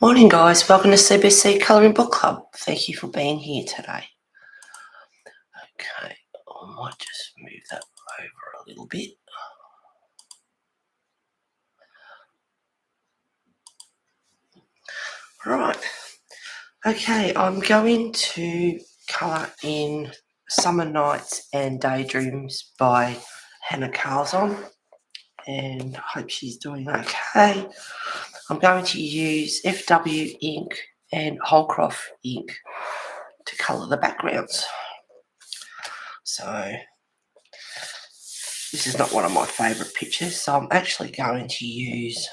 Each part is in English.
Morning, guys. Welcome to CBC Colouring Book Club. Thank you for being here today. Okay, I might just move that over a little bit. Right. Okay, I'm going to colour in Summer Nights and Daydreams by hannakarlzon, and I hope she's doing okay. I'm going to use FW ink and Holcroft ink to colour the backgrounds. So this is not one of my favourite pictures, so I'm actually going to use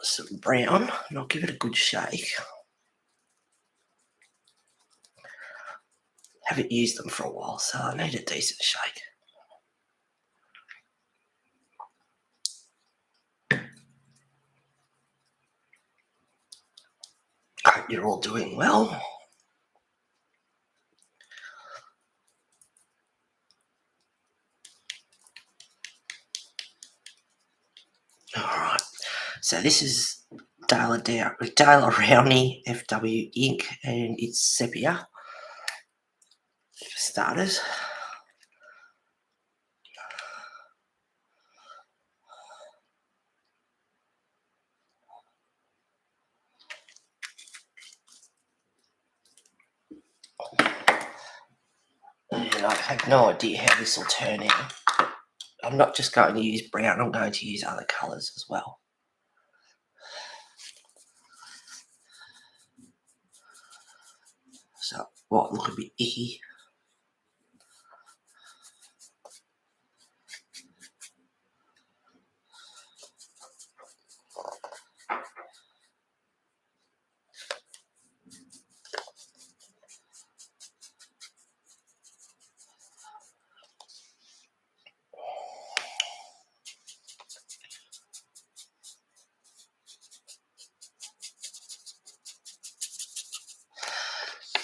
some brown and I'll give it a good shake. Haven't used them for a while, so I need a decent shake. Hope you're all doing well. Alright, so this is Dale Rowney FW ink and it's sepia for starters. And I have no idea how this will turn out. I'm not just going to use brown, I'm going to use other colours as well. So, what look a bit icky.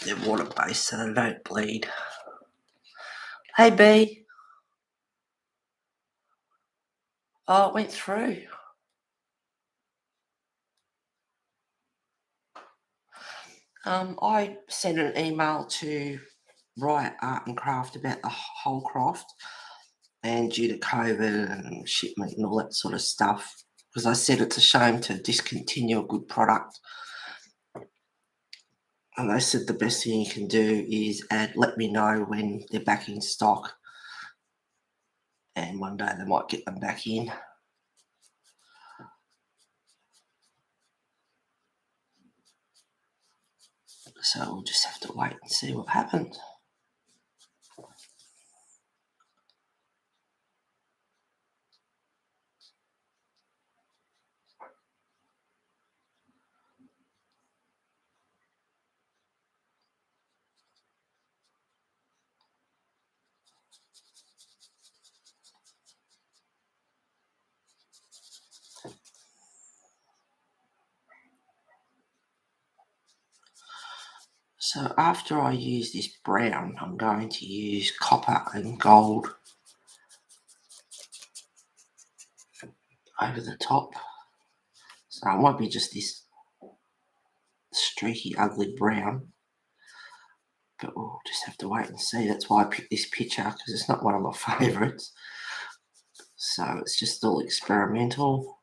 They're water-based, so they don't bleed. Hey, B. Oh, it went through. I sent an email to Riot Art and Craft about the whole craft, and due to COVID and shipment and all that sort of stuff, because I said it's a shame to discontinue a good product. And they said the best thing you can do is let me know when they're back in stock, and one day they might get them back in. So we'll just have to wait and see what happens. So after I use this brown, I'm going to use copper and gold over the top. So it won't be just this streaky, ugly brown, but we'll just have to wait and see. That's why I picked this picture, because it's not one of my favourites. So it's just all experimental.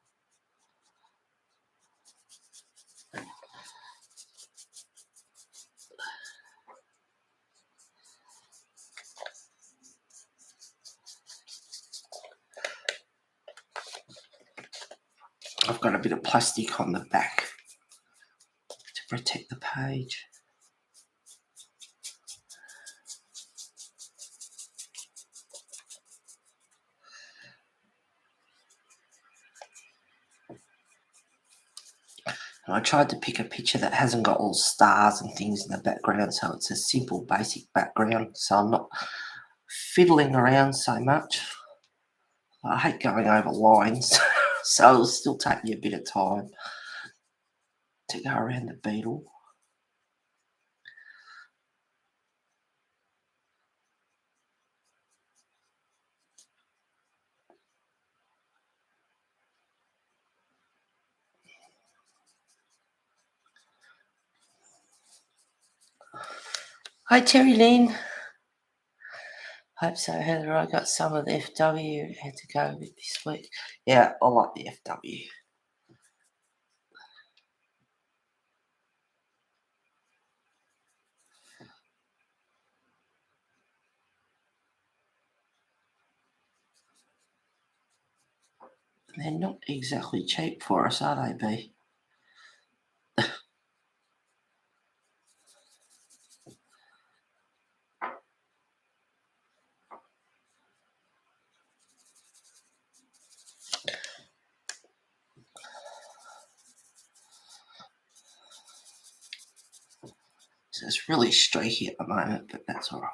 I've got a bit of plastic on the back to protect the page. And I tried to pick a picture that hasn't got all stars and things in the background, so it's a simple, basic background, so I'm not fiddling around so much. I hate going over lines, so it'll still take me a bit of time to go around the beetle. Hi, Terry Lynn. Hope so, Heather. I got some of the FW had to go with this week. Yeah, I like the FW. They're not exactly cheap for us, are they, B? So it's really streaky at the moment, but that's all right.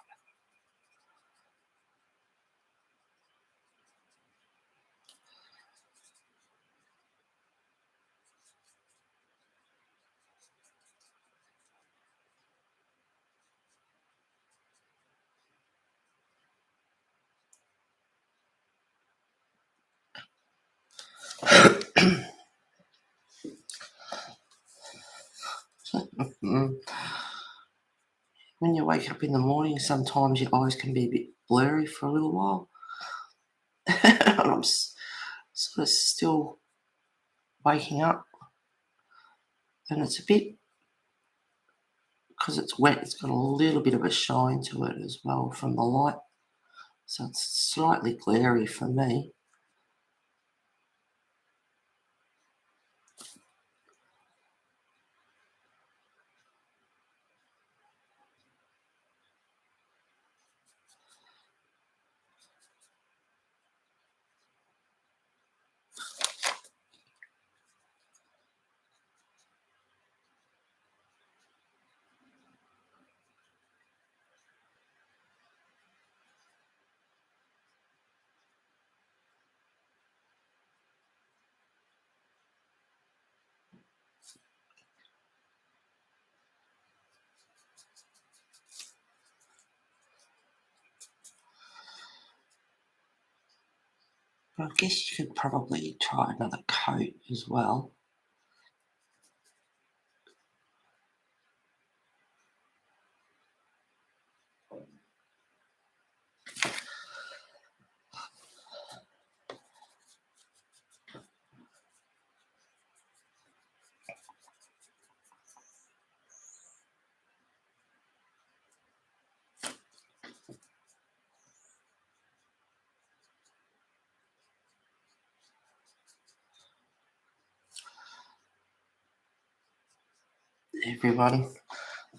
When you wake up in the morning, sometimes your eyes can be a bit blurry for a little while. And I'm sort of still waking up. And it's a bit, because it's wet, it's got a little bit of a shine to it as well from the light. So it's slightly glary for me. But I guess you could probably try another coat as well. Everyone,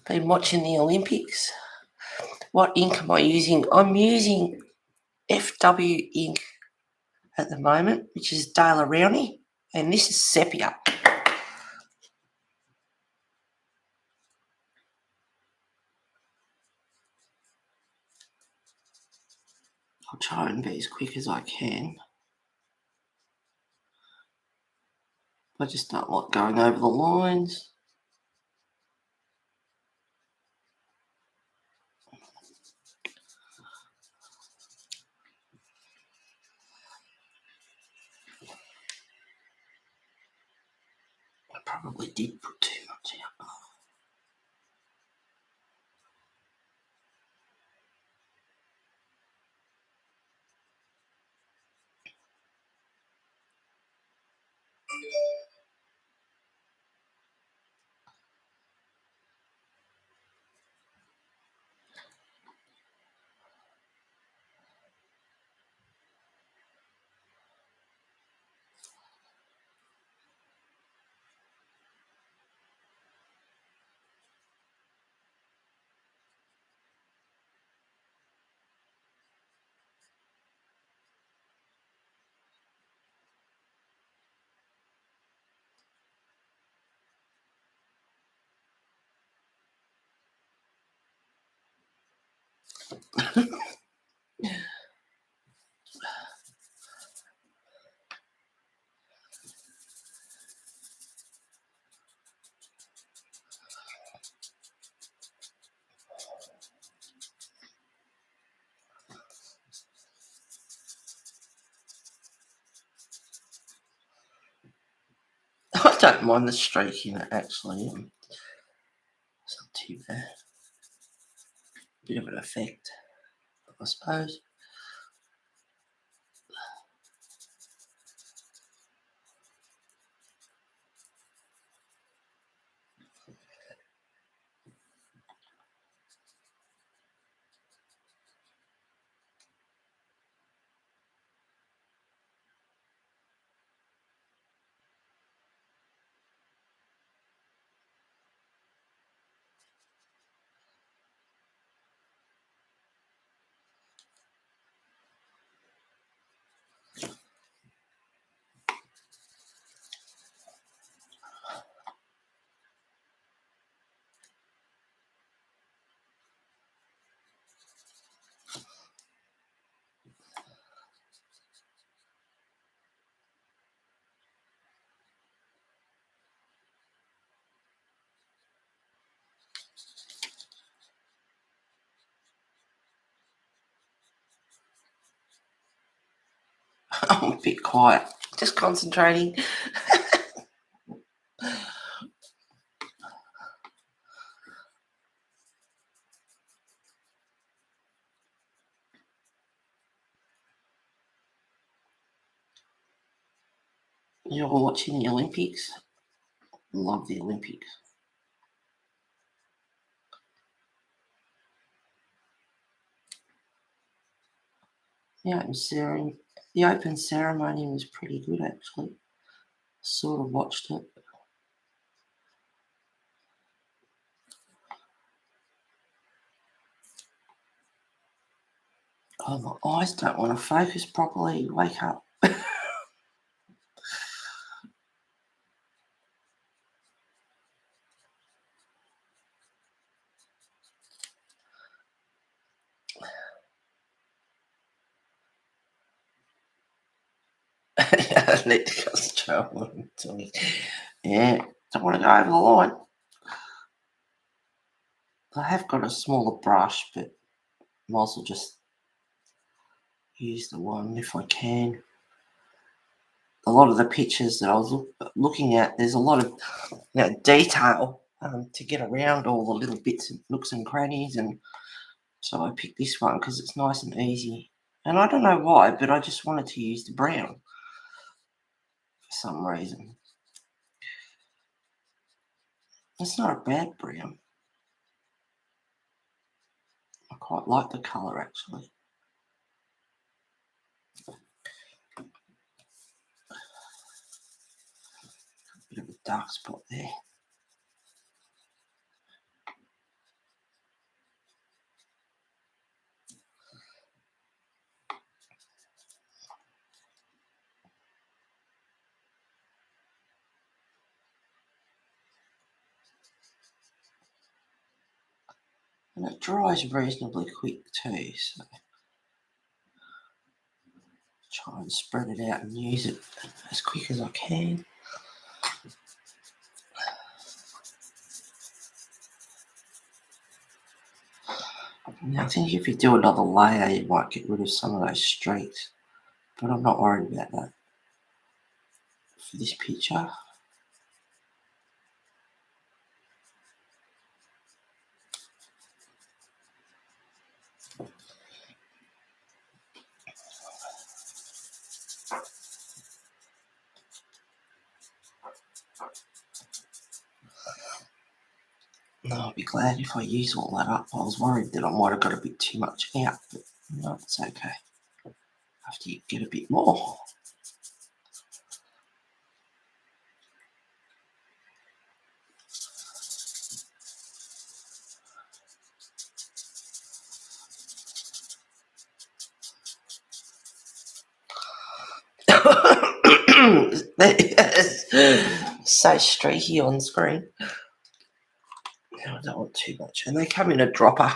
been watching the Olympics. What ink am I using? I'm using FW ink at the moment, which is Dale Rowney, and this is sepia. I'll try and be as quick as I can. I just don't like going over the lines. I probably did put too much out. I don't mind the streak in it, actually. It's not too bad. bit of an effect, I suppose. I'm a bit quiet, just concentrating. You're watching the Olympics? Love the Olympics. The open ceremony was pretty good, actually. Sort of watched it. Oh, my eyes don't want to focus properly. Wake up. I need to concentrate on what I'm doing. Yeah, don't want to go over the line. I have got a smaller brush, but might as well just use the one if I can. A lot of the pictures that I was looking at, there's a lot of detail to get around all the little bits and nooks and crannies, and so I picked this one because it's nice and easy. And I don't know why, but I just wanted to use the brown for some reason. It's not a bad brown. I quite like the colour, actually. Bit of a dark spot there. And it dries reasonably quick too, so try and spread it out and use it as quick as I can. Now, I think if you do another layer, you might get rid of some of those streaks, but I'm not worried about that for this picture. No, I'll be glad if I use all that up. I was worried that I might have got a bit too much out, but no, it's okay. After you get a bit more. So streaky on screen. No, I don't want too much. And they come in a dropper.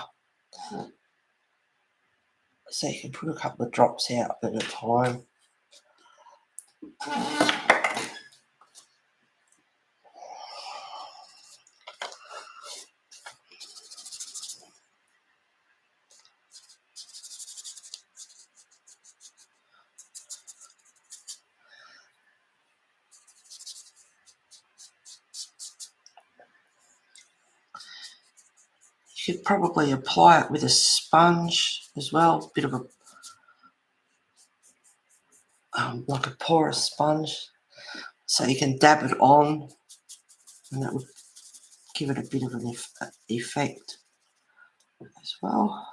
So you can put a couple of drops out at a time. You could probably apply it with a sponge as well, bit of a like a porous sponge, so you can dab it on, and that would give it a bit of an effect as well.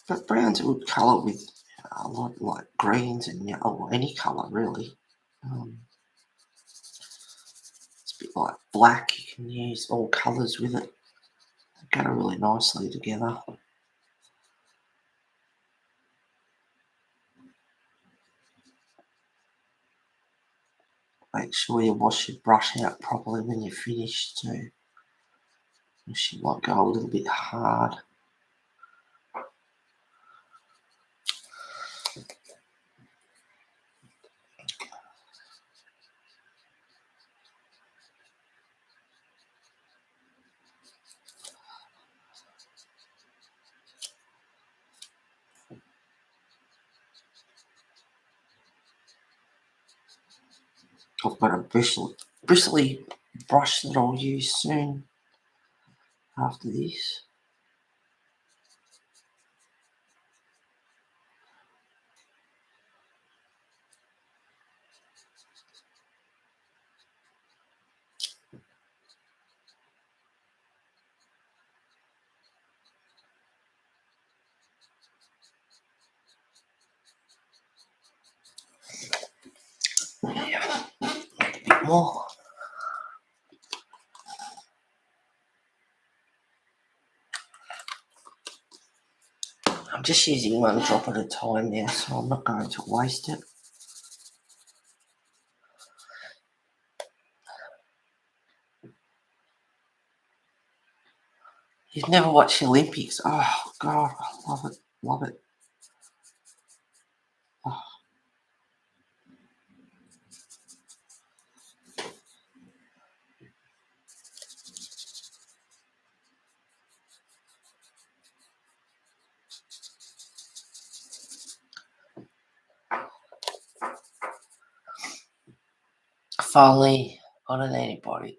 But brown's a good colour with a lot like greens and yellow, or any colour really. It's a bit like black, you can use all colours with it. They go really nicely together. Make sure you wash your brush out properly when you're finished too. She might go a little bit hard. I've got a bristly brush that I'll use soon after this. Yeah, a bit more. I'm just using one drop at a time now, so I'm not going to waste it. You've never watched the Olympics? Oh God, I love it, love it. Oh. Finally got an antibiotic.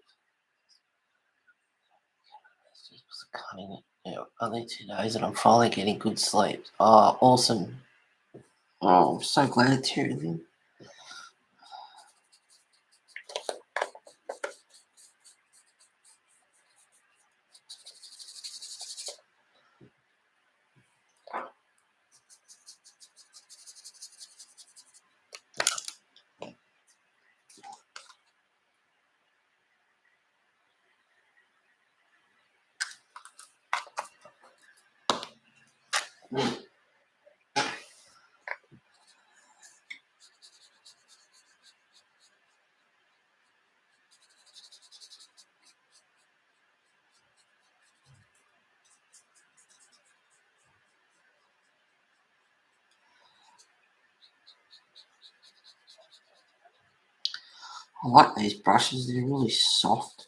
Cutting it. Yeah, only 2 days, and I'm finally getting good sleep. Oh, awesome! Oh, I'm so glad it's here then. I like these brushes, they're really soft.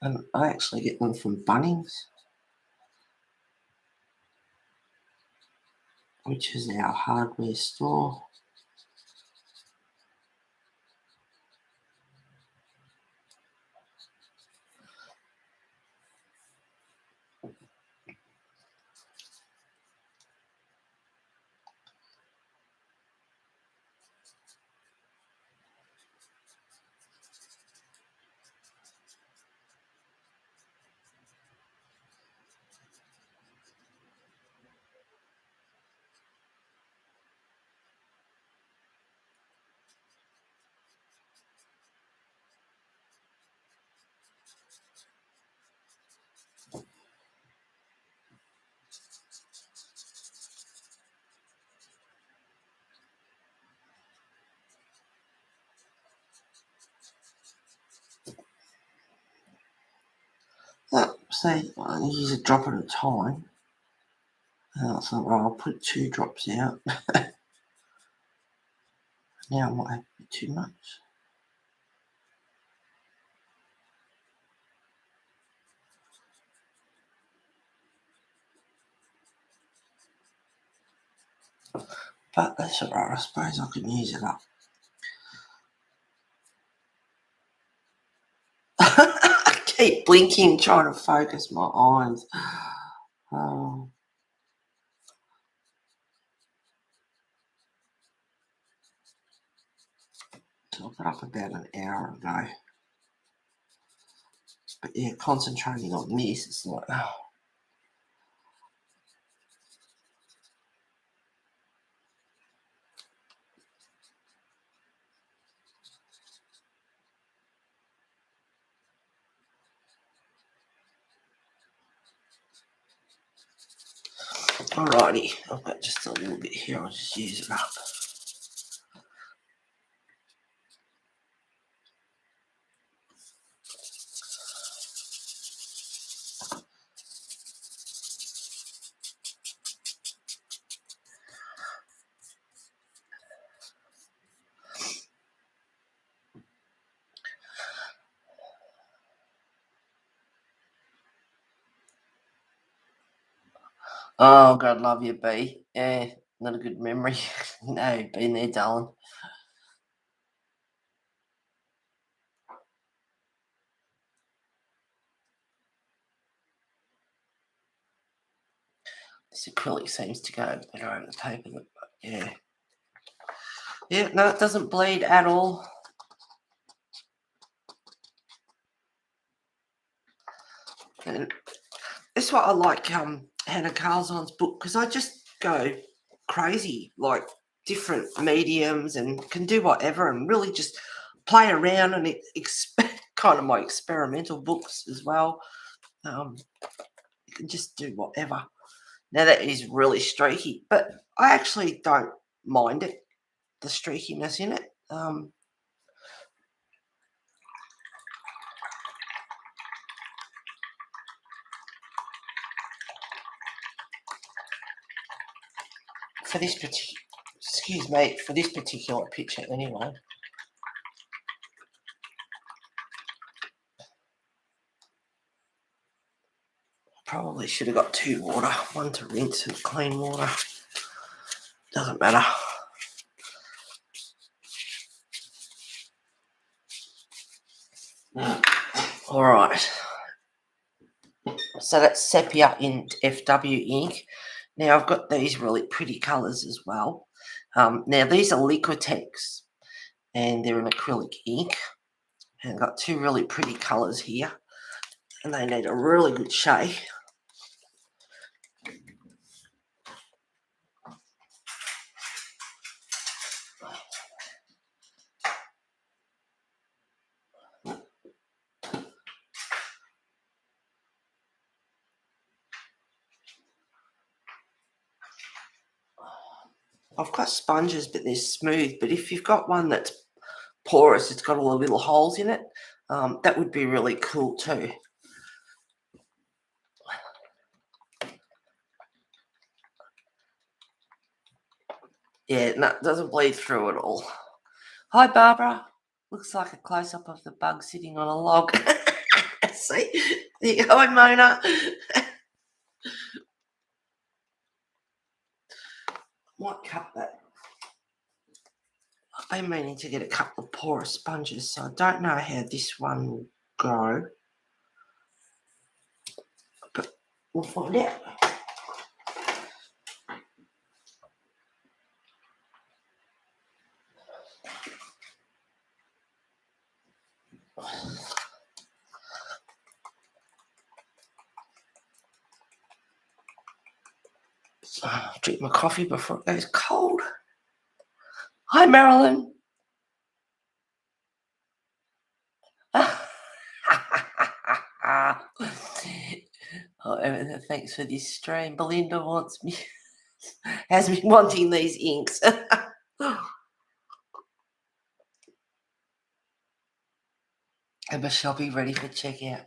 And I actually get them from Bunnings, which is our hardware store. So I use a drop at a time. I thought, well, I'll put 2 drops out. Now I might have a bit too much. But that's alright, I suppose I can use it up. I keep blinking, trying to focus my eyes. Oh. So I got up about an hour ago. But yeah, concentrating on this, it's like, oh. Alrighty, I've got just a little bit here, I'll just use it up. Oh, God love you, B. Yeah, not a good memory. No, been there, darling. This acrylic seems to go better over the paper, but yeah. Yeah, no, it doesn't bleed at all. And that's what I like hannakarlzon's book, because I just go crazy, like different mediums, and can do whatever and really just play around, and kind of my experimental books as well. You can just do whatever. Now that is really streaky, but I actually don't mind it, the streakiness in it. For this particular picture anyway. Probably should have got 2 water, one to rinse and clean water. Doesn't matter. All right. So that's sepia in FW ink. Now I've got these really pretty colours as well. Now these are Liquitex, and they're an acrylic ink. And I've got 2 really pretty colours here, and they need a really good shake. I've got sponges, but they're smooth. But if you've got one that's porous, it's got all the little holes in it, that would be really cool too. Yeah, no, it doesn't bleed through at all. Hi, Barbara. Looks like a close-up of the bug sitting on a log. See? There you go. Hi, Mona. Might cut that. I've been meaning to get a couple of porous sponges, so I don't know how this one will go. But we'll find out. Drink my coffee before it goes cold. Hi, Marilyn. Oh, thanks for this stream. Belinda has been wanting these inks. And Michelle, be ready for checkout.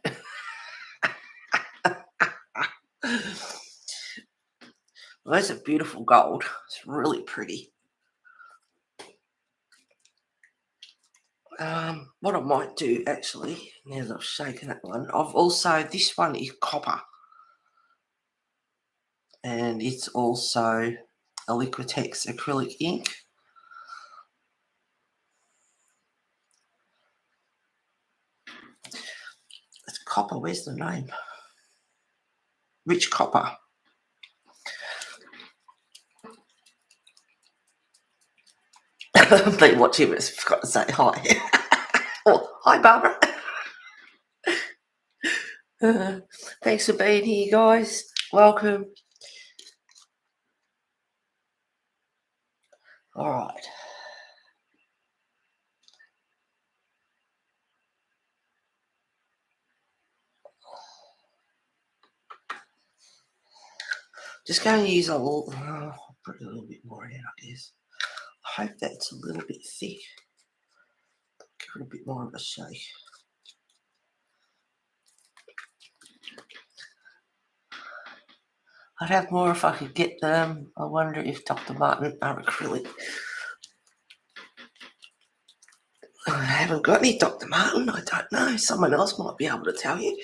Well, those are beautiful gold. It's really pretty. What I might do actually, now that I've shaken that one, I've also, this one is copper. And it's also a Liquitex acrylic ink. It's copper, where's the name? Rich Copper. I've been watching it, I've got to say hi. Oh, hi Barbara. Thanks for being here, guys. Welcome. All right. Just going to use a little, I'll put a little bit more in, I guess. I hope that's a little bit thick. Give it a bit more of a shake. I'd have more if I could get them. I wonder if Dr. Martin are acrylic. I haven't got any Dr. Martin. I don't know. Someone else might be able to tell you.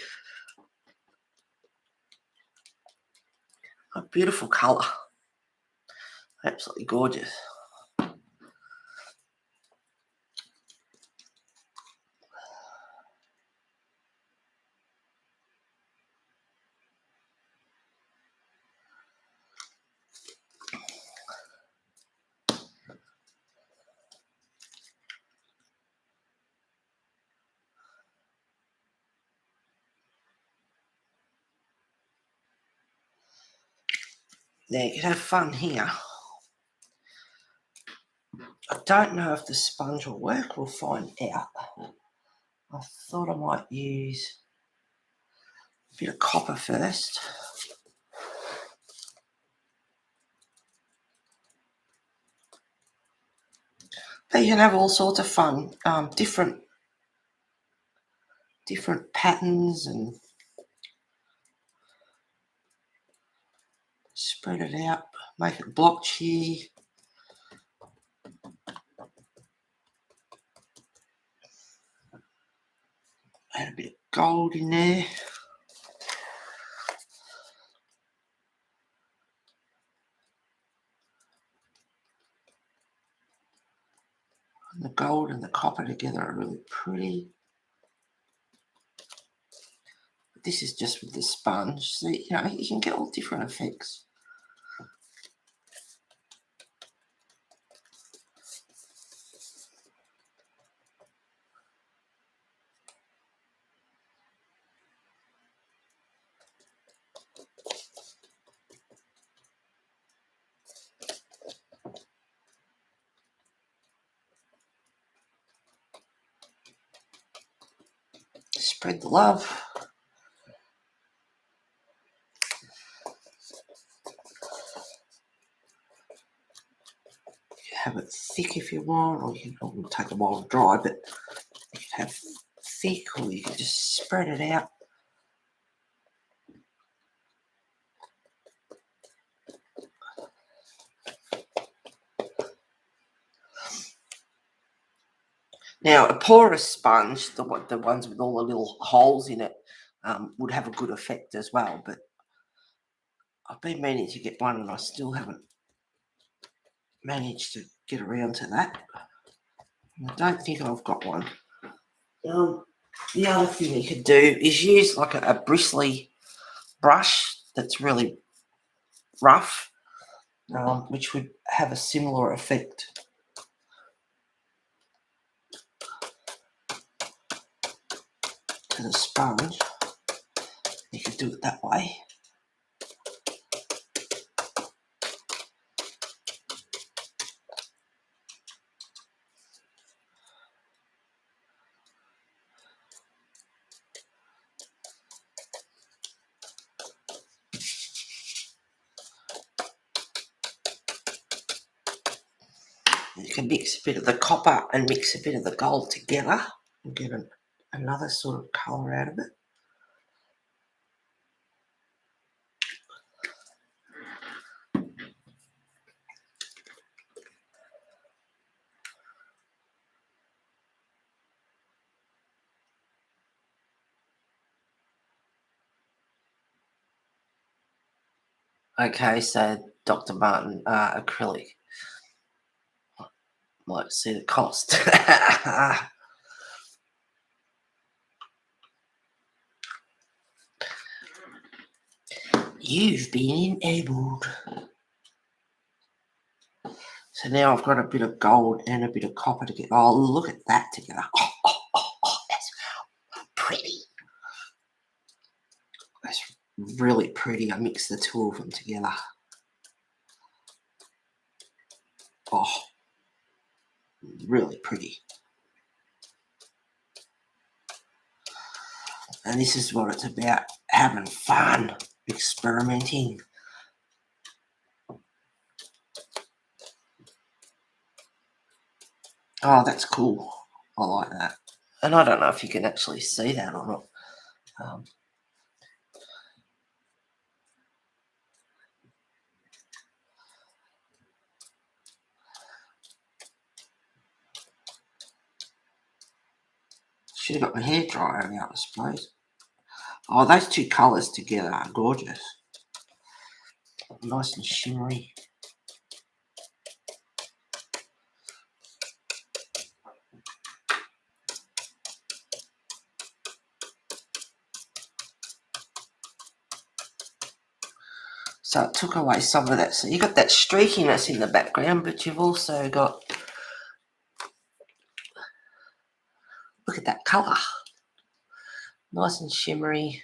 A beautiful colour. Absolutely gorgeous. Now you can have fun here. I don't know if the sponge will work. We'll find out. I thought I might use a bit of copper first. But you can have all sorts of fun, different patterns, and spread it out. Make it blotchy. Add a bit of gold in there. And the gold and the copper together are really pretty. This is just with the sponge, so you know you can get all different effects. Spread the love. Have it thick if you want, or you can take a while to dry, but you can have thick, or you can just spread it out. Now, a porous sponge, the ones with all the little holes in it, would have a good effect as well, but I've been meaning to get one and I still haven't managed to get around to that. I don't think I've got one. The other thing you could do is use like a bristly brush that's really rough, which would have a similar effect. To the sponge. You could do it that way. You can mix a bit of the copper and mix a bit of the gold together and get another sort of colour out of it. Okay, so Dr. Martin acrylic. Might see the cost. You've been enabled. So now I've got a bit of gold and a bit of copper together. Oh, look at that together. Oh, that's pretty. That's really pretty. I mixed the two of them together. Oh, really pretty. And this is what it's about, having fun, experimenting. Oh, that's cool. I like that. And I don't know if you can actually see that or not. Should have got my hair dryer out, I suppose. Oh, those two colours together are gorgeous. Nice and shimmery. So it took away some of that. So you got that streakiness in the background, but you've also got, look at that colour. Nice and shimmery.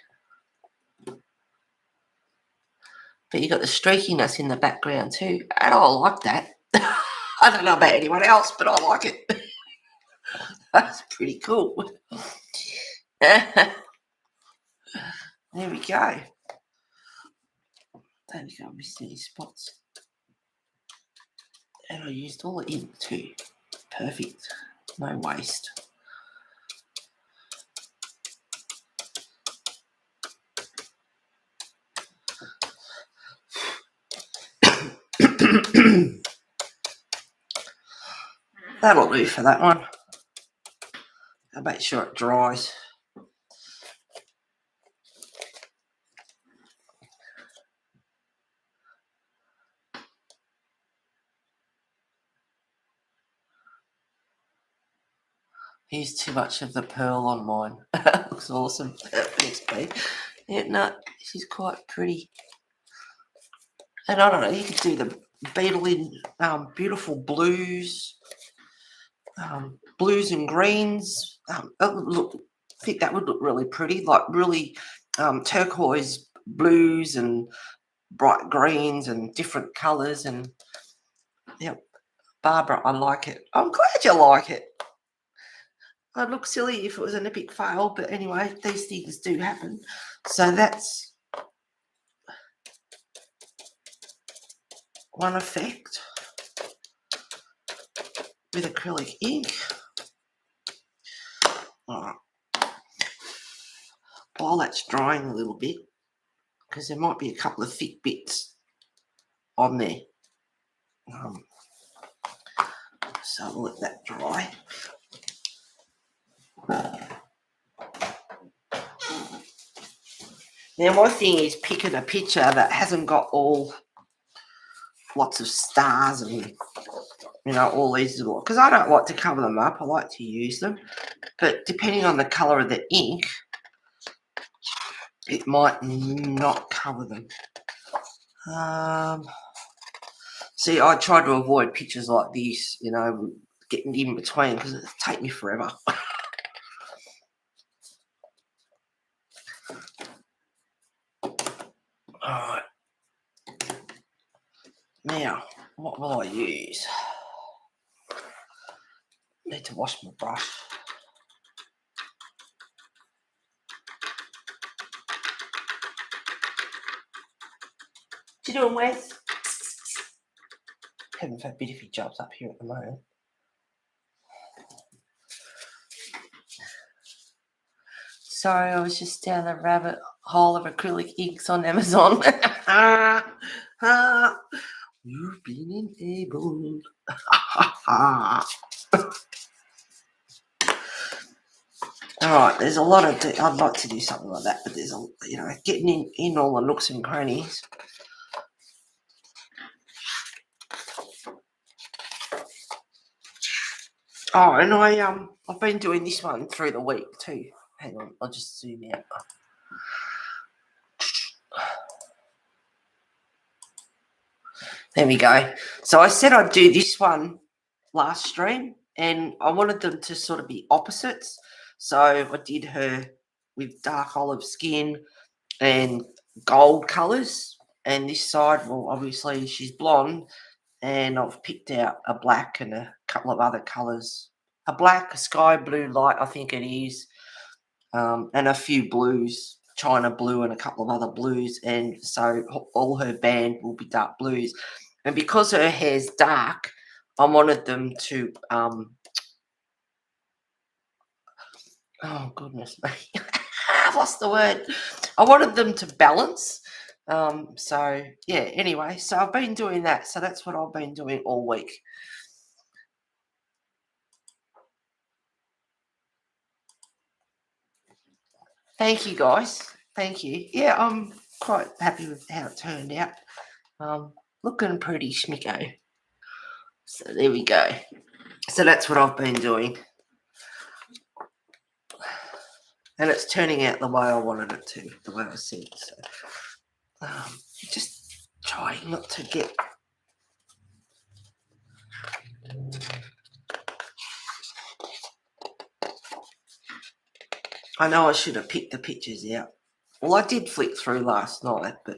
But you got the streakiness in the background too. And I like that. I don't know about anyone else, but I like it. That's pretty cool. There we go. There we go, missed any spots. And I used all the ink too. Perfect. No waste. That'll do for that one. I'll make sure it dries. Here's too much of the pearl on mine. Looks awesome. Thanks, babe. Yeah, no, she's quite pretty. And I don't know, you could do the beetle in beautiful blues, blues and greens. Look, I think that would look really pretty, like really turquoise blues and bright greens and different colours. And yeah, Barbara, I like it. I'm glad you like it. I'd look silly if it was an epic fail, but anyway, these things do happen. So that's one effect with acrylic ink. All right. While that's drying a little bit, because there might be a couple of thick bits on there. So I'll let that dry. Now my thing is picking a picture that hasn't got lots of stars and all these little, because I don't like to cover them up. I like to use them, but depending on the colour of the ink, it might not cover them. See, I try to avoid pictures like this, getting in between, because it'll take me forever. Alright. Now, what will I use? Need to wash my brush. What you doing, Wes? Heaven forbid if he jumps up here at the moment. Sorry, I was just down the rabbit hole of acrylic inks on Amazon. You've been enabled. Alright, there's a lot of, I'd like to do something like that, but there's getting in all the nooks and crannies. Oh, and I've been doing this one through the week too. Hang on, I'll just zoom out. There we go. So I said I'd do this one last stream, and I wanted them to sort of be opposites. So I did her with dark olive skin and gold colours, and this side, well, obviously she's blonde, and I've picked out a black and a couple of other colours. A black, a sky blue light, I think it is, and a few blues, China blue and a couple of other blues, and so all her band will be dark blues. And because her hair's dark, I wanted them to, oh goodness me, I've lost the word. I wanted them to balance. So yeah, anyway, so I've been doing that. So that's what I've been doing all week. Thank you, guys. Thank you. Yeah, I'm quite happy with how it turned out. Looking pretty schmicko. So there we go. So that's what I've been doing. And it's turning out the way I wanted it to, the way I said. So just trying not to get... I know I should have picked the pictures out. Well, I did flick through last night, but...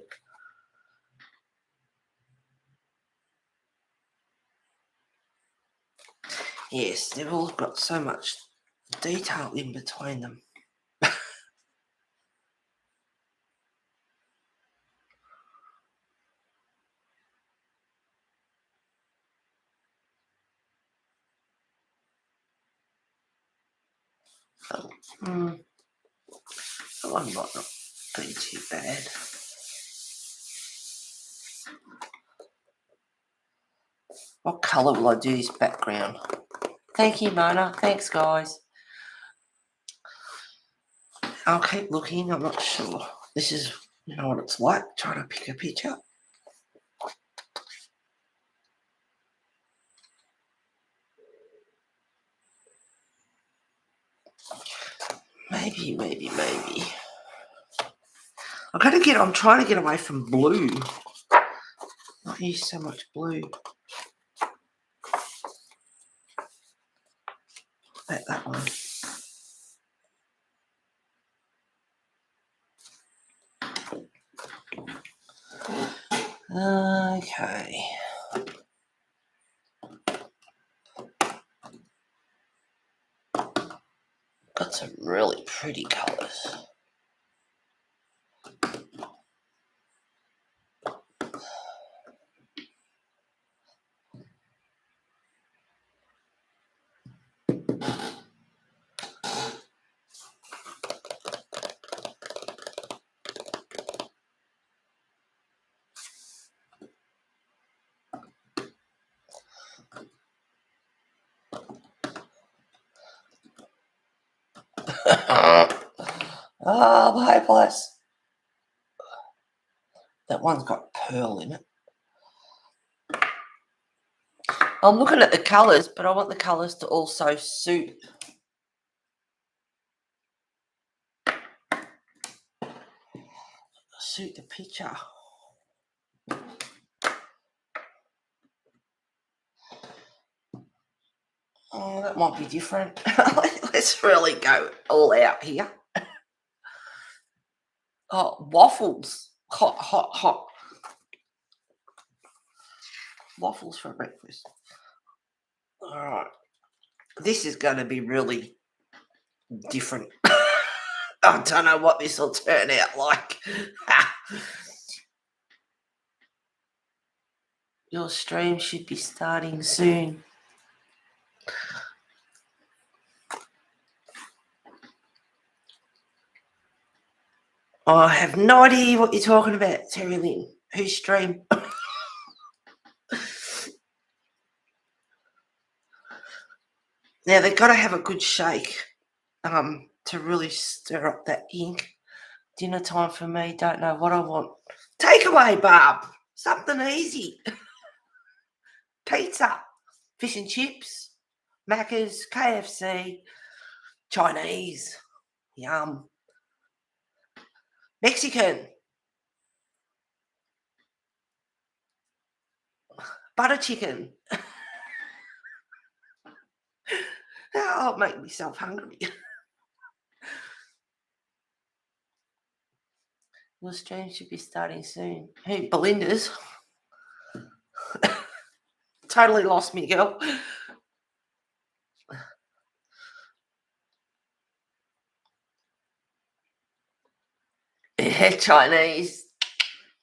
Yes, they've all got so much detail in between them. Oh, that one might not be too bad. What colour will I do this background? Thank you, Mona. Thanks, guys. I'll keep looking. I'm not sure. This is, you know what it's like, trying to pick a picture. Maybe. I'm trying to get away from blue. Not use so much blue. That one. Okay. Got some really pretty colours. Oh, hopeless. That one's got pearl in it. I'm looking at the colours, but I want the colours to also suit the picture. Oh, that might be different. Let's really go all out here. Oh, waffles. Hot. Waffles for breakfast. All right. This is going to be really different. I don't know what this will turn out like. Your stream should be starting soon. I have no idea what you're talking about, Terry Lynn. Whose stream? Now, they've got to have a good shake to really stir up that ink. Dinner time for me, don't know what I want. Takeaway, Barb. Something easy. Pizza. Fish and chips. Macca's, KFC, Chinese, yum. Mexican, butter chicken. I'll make myself hungry. Your stream should be starting soon. Hey, Belinda's. Totally lost me, girl. Yeah, Chinese.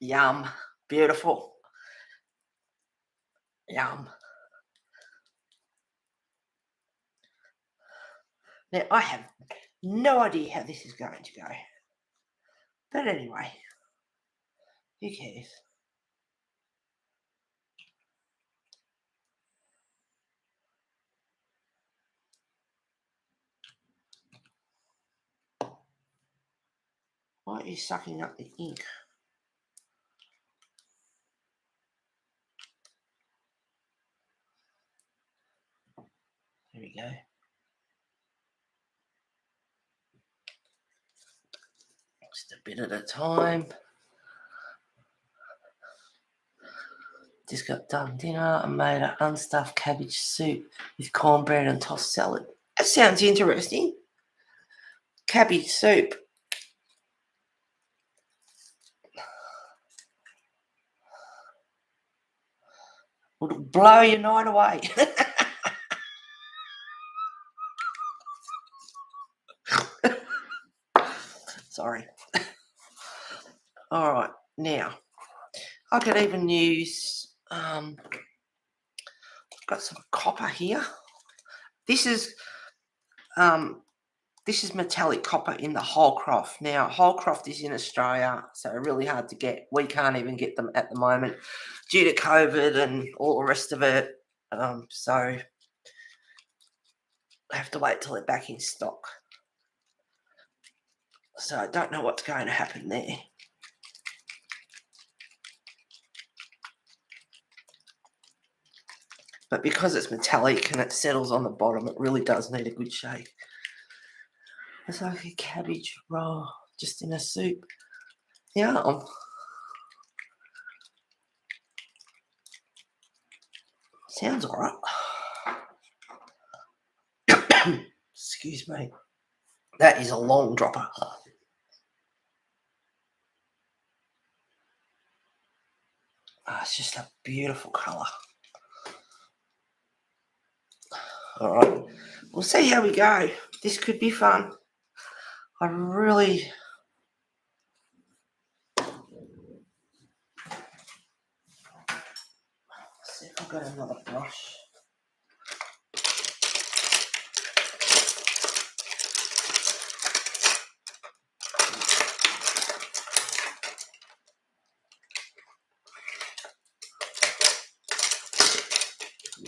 Yum. Beautiful. Yum. Now, I have no idea how this is going to go. But anyway, who cares? Why are you sucking up the ink? There we go. Just a bit at a time. Just got done dinner and made an unstuffed cabbage soup with cornbread and tossed salad. That sounds interesting. Cabbage soup. It'll blow your night away. Sorry. All right, now I could even use. Got some copper here. This is metallic copper in the Holcroft. Now, Holcroft is in Australia, so really hard to get. We can't even get them at the moment due to COVID and all the rest of it. So I have to wait till they're back in stock. So I don't know what's going to happen there. But because it's metallic and it settles on the bottom, it really does need a good shake. It's like a cabbage roll just in a soup. Yum. Sounds all right. Excuse me. That is a long dropper. It's just a beautiful colour. All right, we'll see how we go. This could be fun. I really... Let's see if I've got another brush.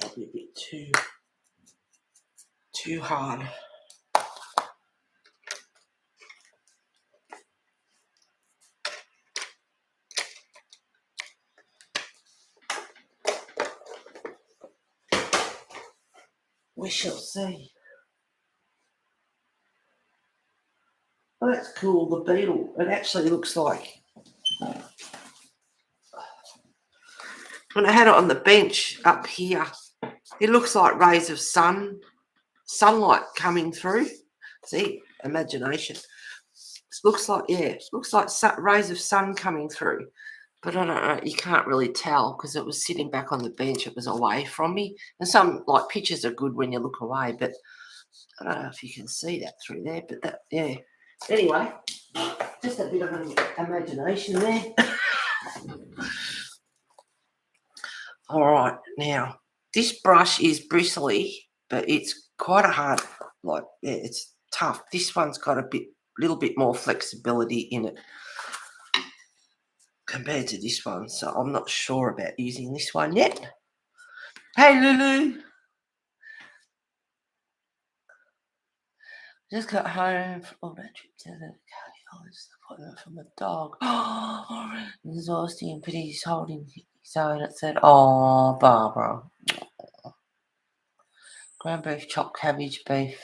Might be a bit too hard. We shall see. Oh, that's cool, the beetle. It actually looks like... When I had it on the bench up here, it looks like rays of sunlight coming through. See, imagination. It looks like rays of sun coming through. But I don't know, you can't really tell because it was sitting back on the bench. It was away from me. And some, like, pictures are good when you look away, but I don't know if you can see that through there. But that, yeah. Anyway, just a bit of an imagination there. All right, now, this brush is bristly, but it's quite a hard, like, yeah, it's tough. This one's got a little bit more flexibility in it compared to this one, so I'm not sure about using this one yet. Hey, Lulu. Just got home from all that trip to the cardiologist appointment from the dog. Oh, exhausting, but he's holding his own. It said, "Oh, Barbara." ground beef, chopped cabbage, beef,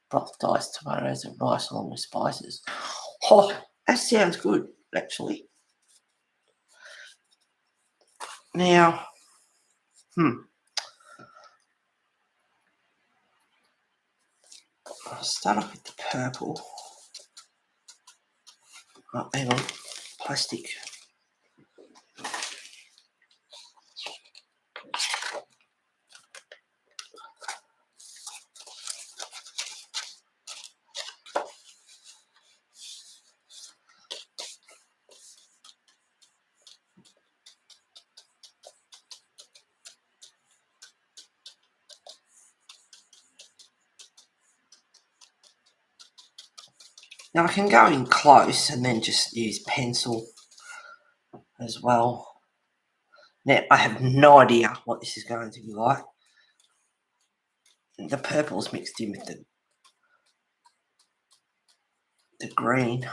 broth, diced tomatoes, and rice along with spices. Oh, that sounds good, actually. Now, I'll start off with the purple. Oh, hang on, plastic. Now I can go in close and then just use pencil as well. Now I have no idea what this is going to be like. The purple's mixed in with the green.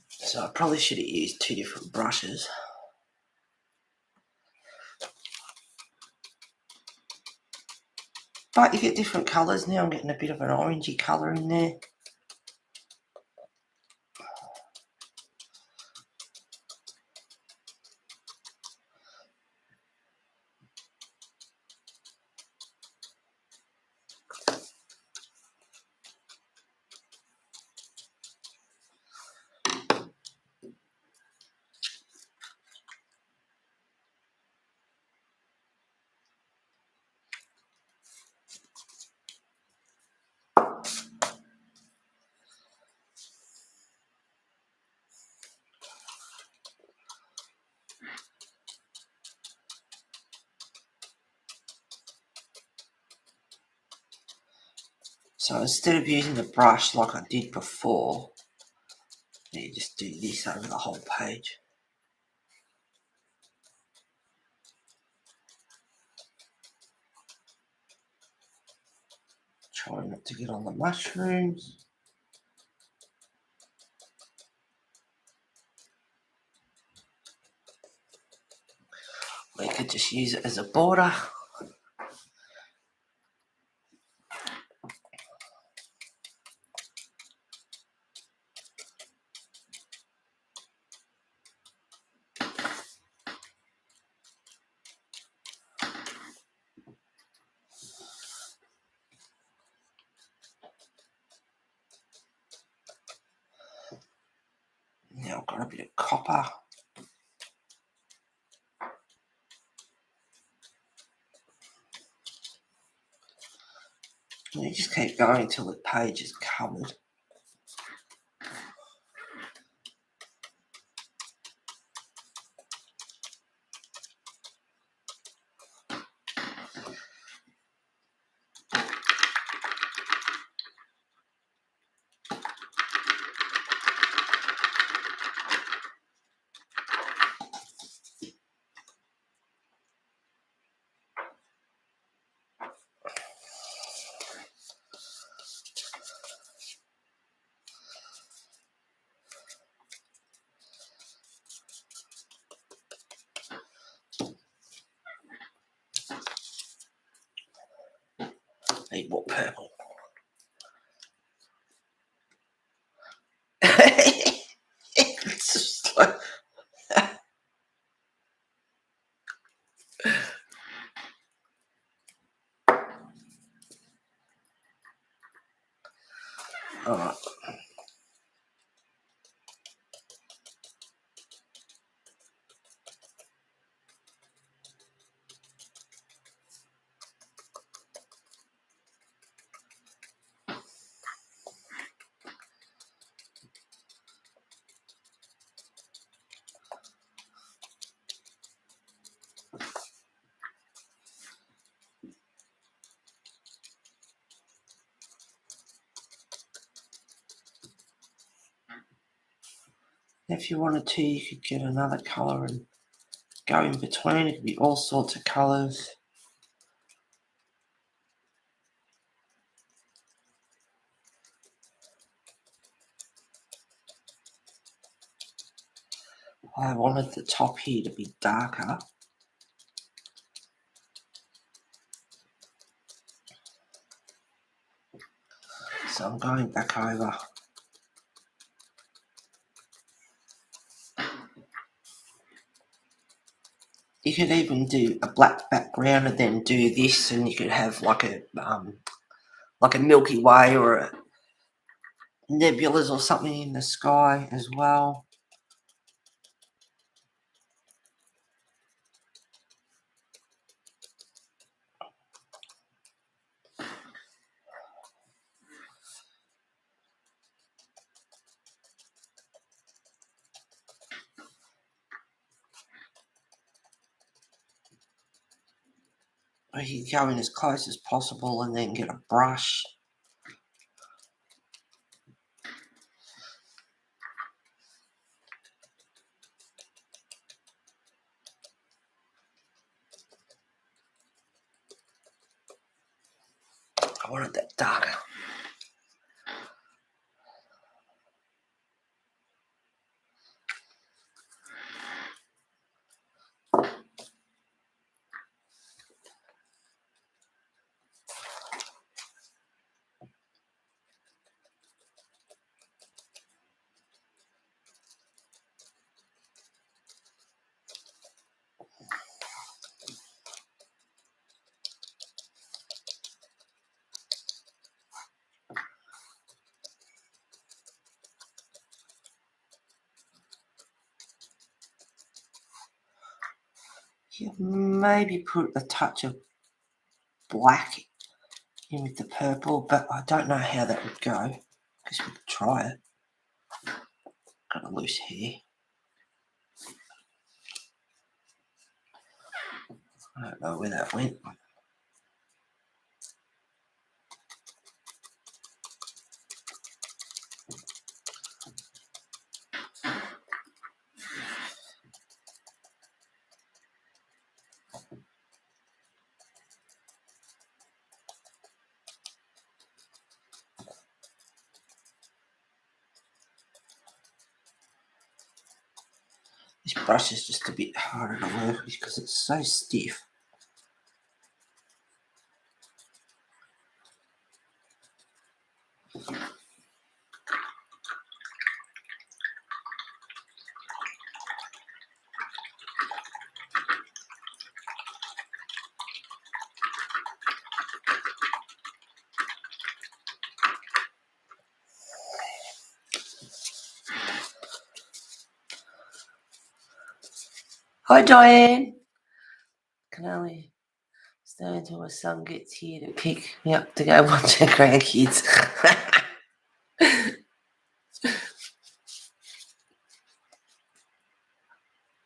So I probably should have used 2 different brushes. But you get different colours. Now I'm getting a bit of an orangey colour in there. So instead of using the brush like I did before, you just do this over the whole page. Try not to get on the mushrooms. We could just use it as a border. Now I've got a bit of copper. And you just keep going until the page is covered. Need more purple. It's just like alright. If you wanted to, you could get another colour and go in between. It could be all sorts of colours. I wanted the top here to be darker. So I'm going back over. You could even do a black background and then do this, and you could have like a Milky Way or a nebulas or something in the sky as well. Or you can go in as close as possible and then get a brush. I wanted that darker. You maybe put a touch of black in with the purple, but I don't know how that would go. Guess we could try it. Got a loose hair. I don't know where that went. This brush is just a bit harder to work with because it's so stiff. Hi Diane. Can only stay until my son gets here to pick me up to go watch our grandkids.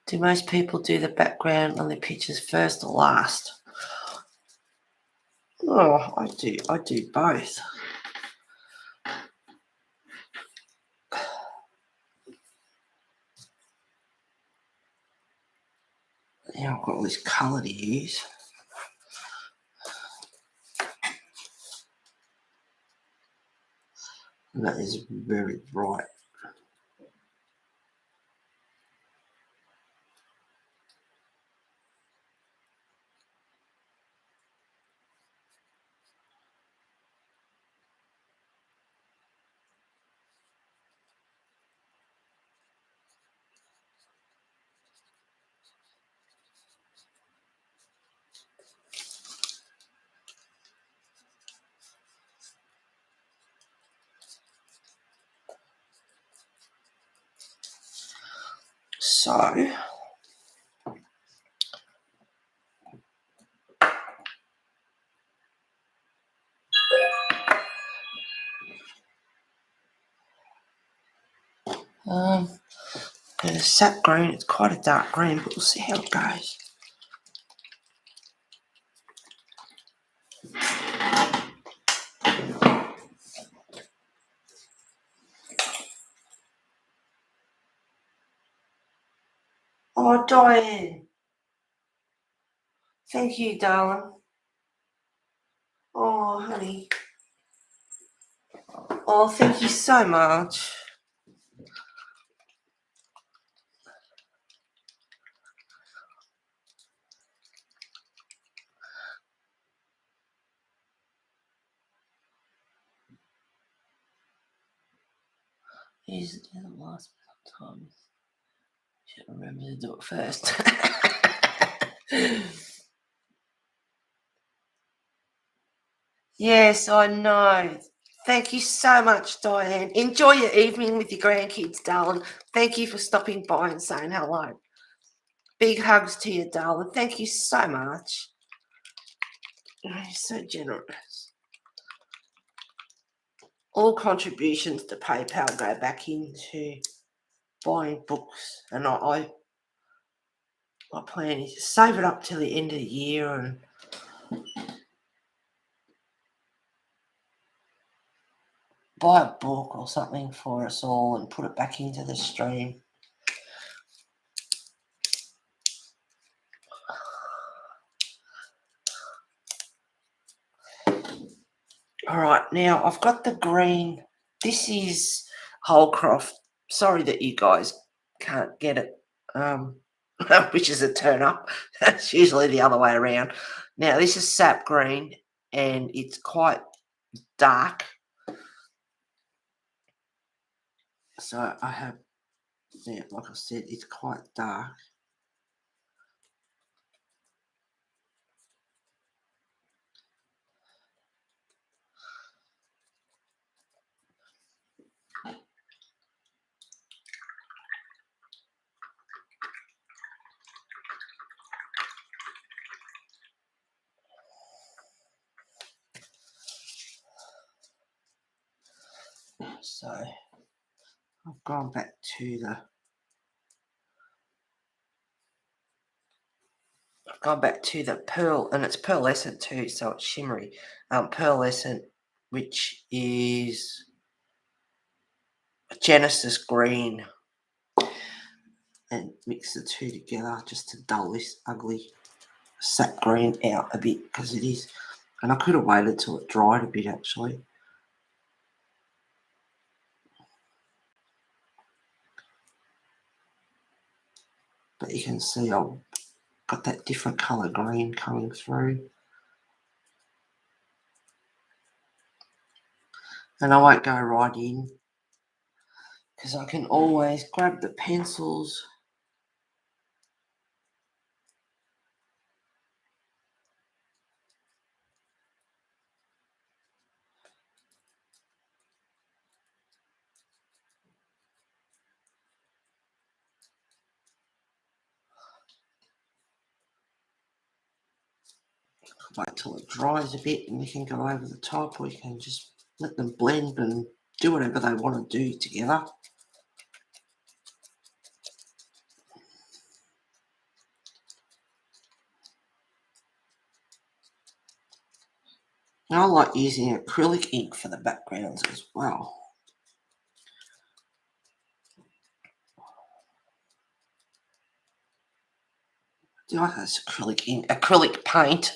Do most people do the background on their pictures first or last? Oh, I do both. Now I've got all this colour to use. And that is very bright. So the sap green, it's quite a dark green, but we'll see how it goes. Oh, Diane. Thank you, darling. Oh, honey. Oh, thank you so much. Is the last time. Should remember to do it first. Yes, I know. Thank you so much, Diane. Enjoy your evening with your grandkids, darling. Thank you for stopping by and saying hello. Big hugs to you, darling. Thank you so much. You're so generous. All contributions to PayPal go back into buying books, and my plan is to save it up till the end of the year and buy a book or something for us all and put it back into the stream. All right, now I've got the green. This is Holcroft. Sorry that you guys can't get it, which is a turn up. It's usually the other way around. Now, this is sap green, and it's quite dark. So I have, yeah, like I said, it's quite dark. So I've gone back to the pearl, and it's pearlescent too, so it's shimmery. Pearlescent, which is Genesis green, and mix the two together just to dull this ugly sap green out a bit, because it is. And I could have waited till it dried a bit actually. But you can see I've got that different colour green coming through. And I won't go right in, because I can always grab the pencils wait till it dries a bit and we can go over the top, or you can just let them blend and do whatever they want to do together. And I like using acrylic ink for the backgrounds as well. Do you like this acrylic ink, acrylic paint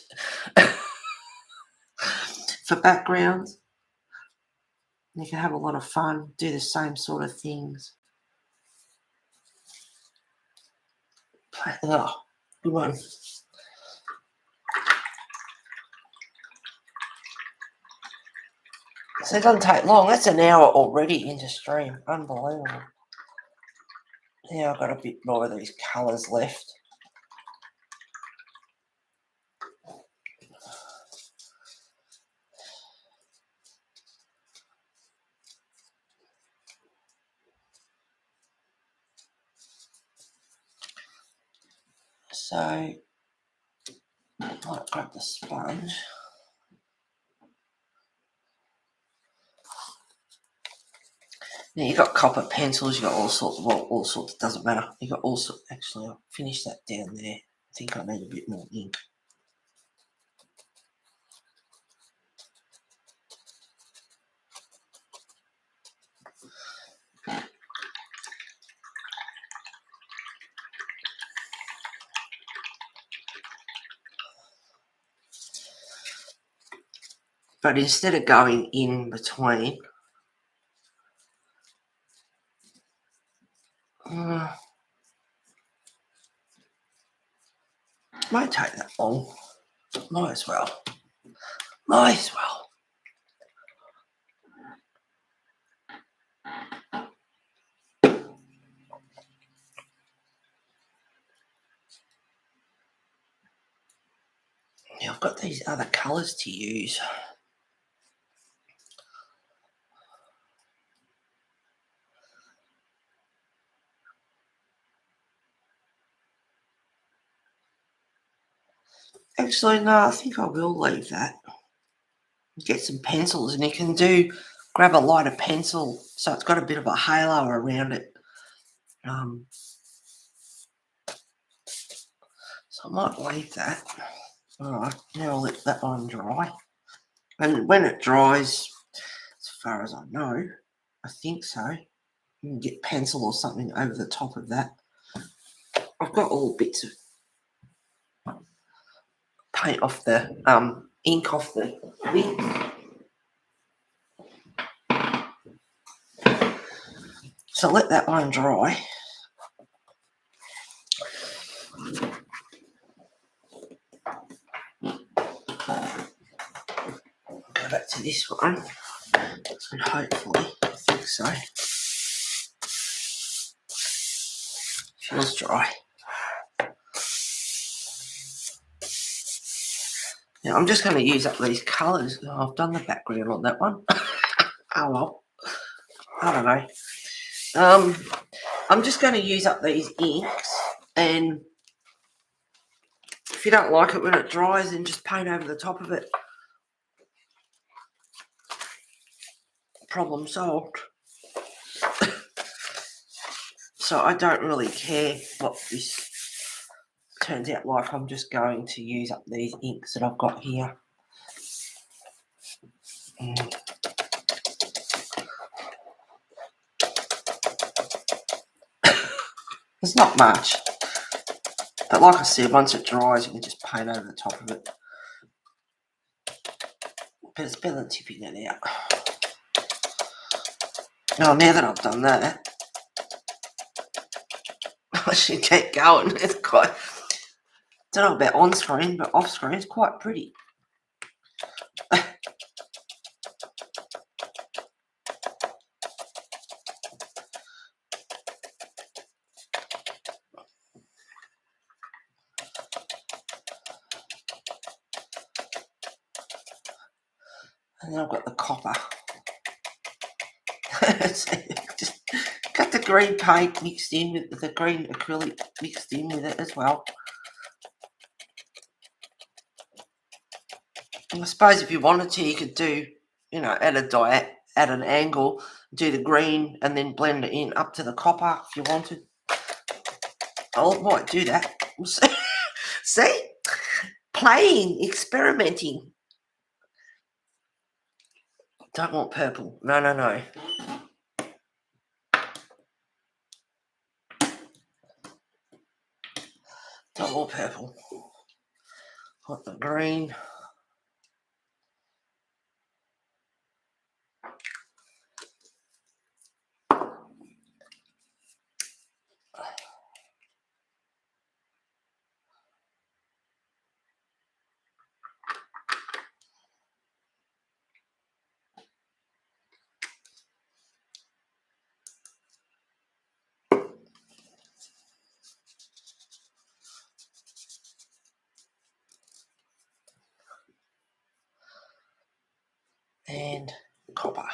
for backgrounds? You can have a lot of fun, do the same sort of things. Oh, good one. So it doesn't take long. That's an hour already into stream. Unbelievable. Now I've got a bit more of these colours left. So I might grab the sponge. Now you've got copper pencils, you've got all sorts, well, all sorts, it doesn't matter. You've got all sorts, actually, I'll finish that down there. I think I need a bit more ink. But instead of going in between, might take that long. Might as well. Might as well. got these other colours to use. Actually, no, I think I will leave that. Get some pencils, and you can grab a lighter pencil so it's got a bit of a halo around it. So I might leave that. Alright, now I'll let that one dry. And when it dries, as far as I know, I think so, you can get pencil or something over the top of that. I've got all bits of paint off the ink off the lid. So let that one dry. Go back to this one, and hopefully, I think so. Feels dry. Now I'm just going to use up these colours. Oh, I've done the background on that one. Oh well, I don't know. I'm just going to use up these inks, and if you don't like it when it dries, then just paint over the top of it. Problem solved. So I don't really care what this turns out like. I'm just going to use up these inks that I've got here. There's not much, but like I said, once it dries, you can just paint over the top of it. But it's better than tipping it out. Now that I've done that, I should keep going. It's quite, I don't know about on screen, but off screen it's quite pretty. And then I've got the copper. Just got the green paint mixed in with the green acrylic mixed in with it as well. And I suppose if you wanted to, you could do, at an angle, do the green and then blend it in up to the copper if you wanted. I might do that. We'll see. See? Playing, experimenting. Don't want purple. No. Don't want purple. Want the green. And copper.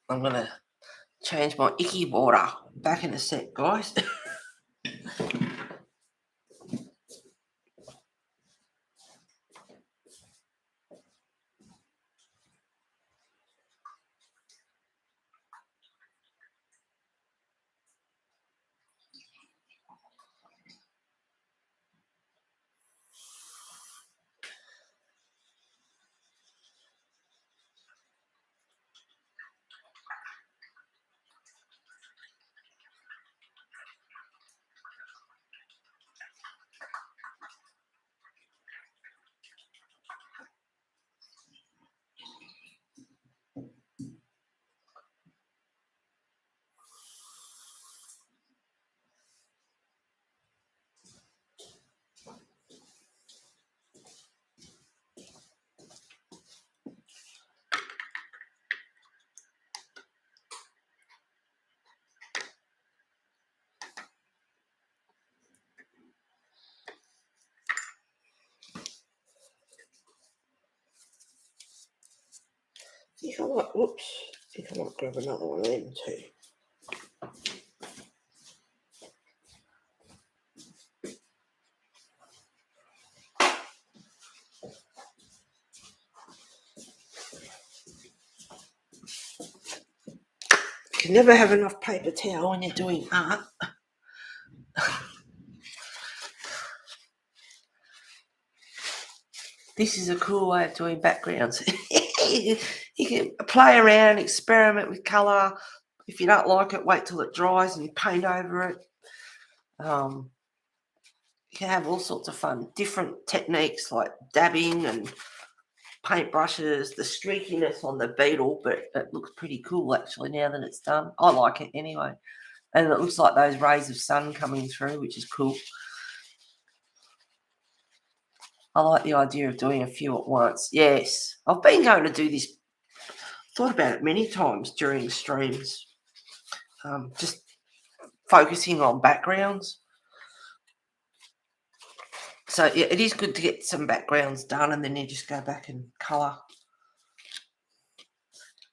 I'm going to change my icky water. Back in a sec, guys. think I might, whoops, I think I might grab another one of them too. You can never have enough paper towel when you're doing art. This is a cool way of doing backgrounds. You can play around, experiment with colour. If you don't like it, wait till it dries and you paint over it. You can have all sorts of fun. Different techniques like dabbing and paintbrushes, the streakiness on the beetle, but it looks pretty cool actually now that it's done. I like it anyway. And it looks like those rays of sun coming through, which is cool. I like the idea of doing a few at once. Yes, I've been going to do this, thought about it many times during streams, just focusing on backgrounds. So yeah, it is good to get some backgrounds done and then you just go back and colour.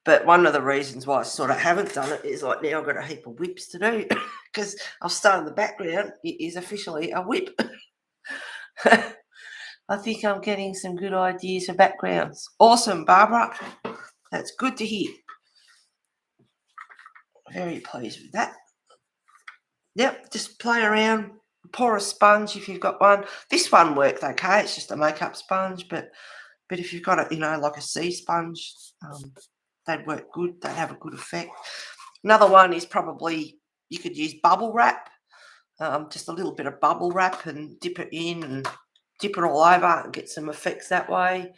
But one of the reasons why I sort of haven't done it is like now I've got a heap of whips to do because I've started the background. It is officially a whip. I think I'm getting some good ideas for backgrounds. Awesome, Barbara. That's good to hear. Very pleased with that. Yep, just play around. Pour a sponge if you've got one. This one worked okay. It's just a makeup sponge, but if you've got a, like a sea sponge, they'd work good. They'd have a good effect. Another one is probably you could use bubble wrap. Just a little bit of bubble wrap and dip it in and dip it all over and get some effects that way.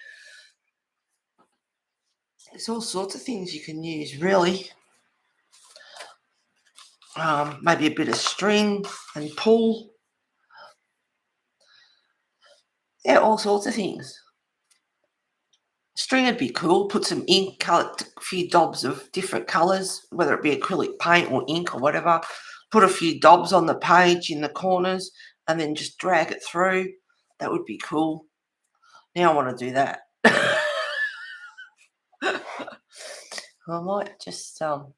There's all sorts of things you can use, really. Maybe a bit of string and pull. Yeah, all sorts of things. String would be cool. Put some ink, colour, a few dobs of different colours, whether it be acrylic paint or ink or whatever. Put a few dobs on the page in the corners and then just drag it through. That would be cool. Now I want to do that. I might just, I'm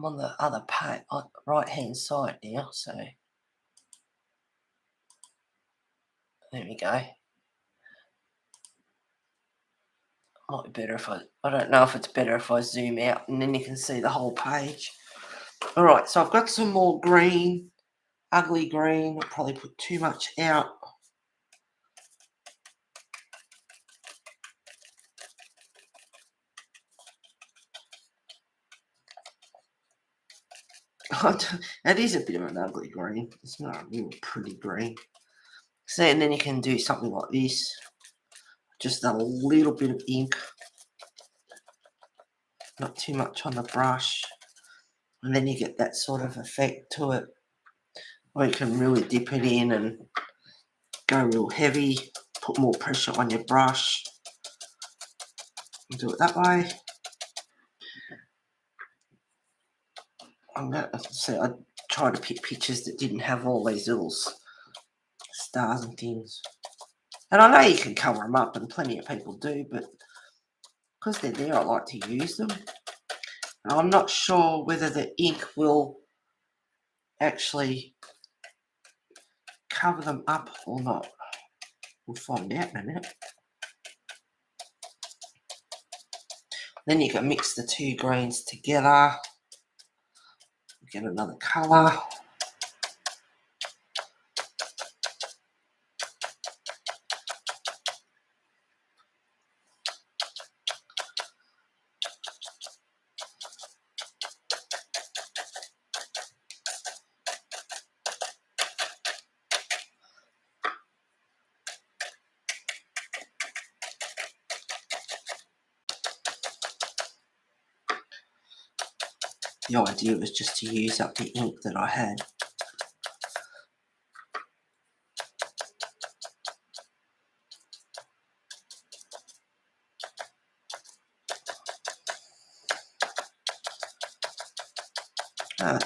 on the other page, right-hand side now, so there we go. Might be better if I don't know if it's better if I zoom out and then you can see the whole page. All right, so I've got some more green, ugly green. I'll probably put too much out. It is a bit of an ugly green. It's not a real pretty green. So, and then you can do something like this. Just a little bit of ink. Not too much on the brush. And then you get that sort of effect to it. Or you can really dip it in and go real heavy. Put more pressure on your brush. And do it that way. I'm going to say I tried to pick pictures that didn't have all these little stars and things. And I know you can cover them up, and plenty of people do, but because they're there, I like to use them. And I'm not sure whether the ink will actually cover them up or not. We'll find out in a minute. Then you can mix the two greens together. Get another colour. The idea was just to use up the ink that I had.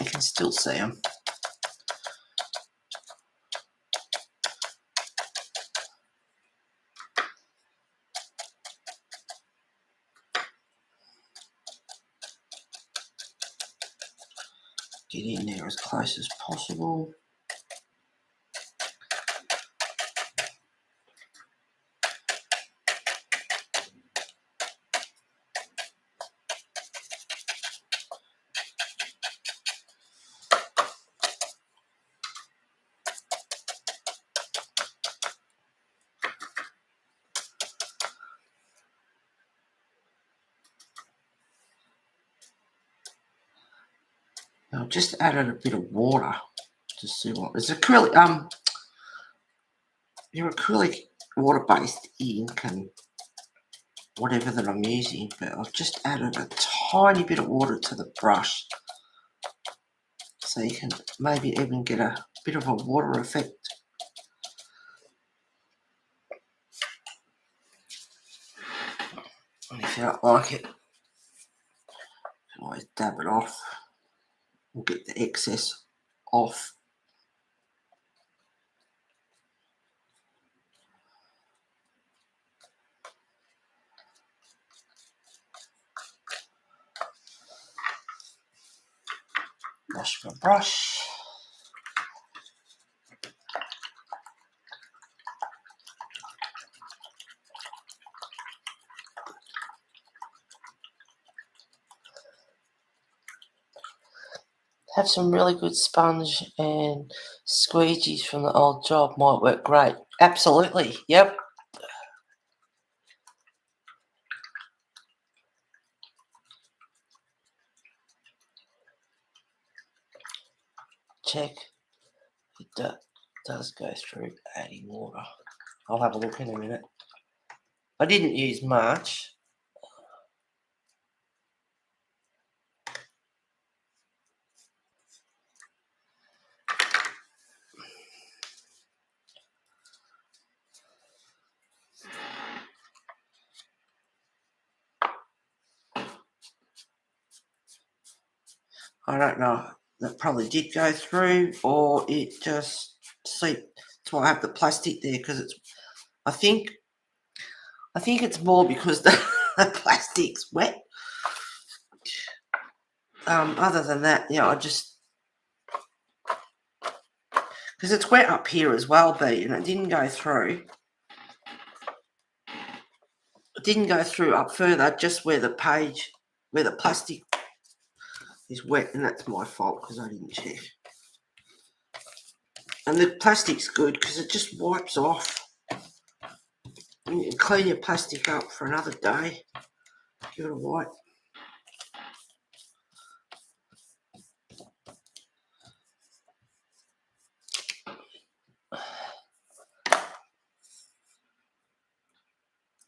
You can still see them. Get in there as close as possible. Now I've just added a bit of water to see what it's acrylic. Your acrylic water-based ink and whatever that I'm using, but I've just added a tiny bit of water to the brush so you can maybe even get a bit of a water effect. And if you don't like it, you can always dab it off and get the excess off. Wash my brush. Have some really good sponge and squeegees from the old job might work great. Absolutely, yep. Check. It does go through adding water. I'll have a look in a minute. I didn't use much. I don't know. That probably did go through, or it just seeped. That's why I have the plastic there, because it's. I think it's more because the plastic's wet. Other than that, I just because it's wet up here as well, B, and it didn't go through. It didn't go through up further, just where the plastic is wet, and that's my fault because I didn't check. And the plastic's good because it just wipes off. And you can clean your plastic up for another day. Give it a wipe.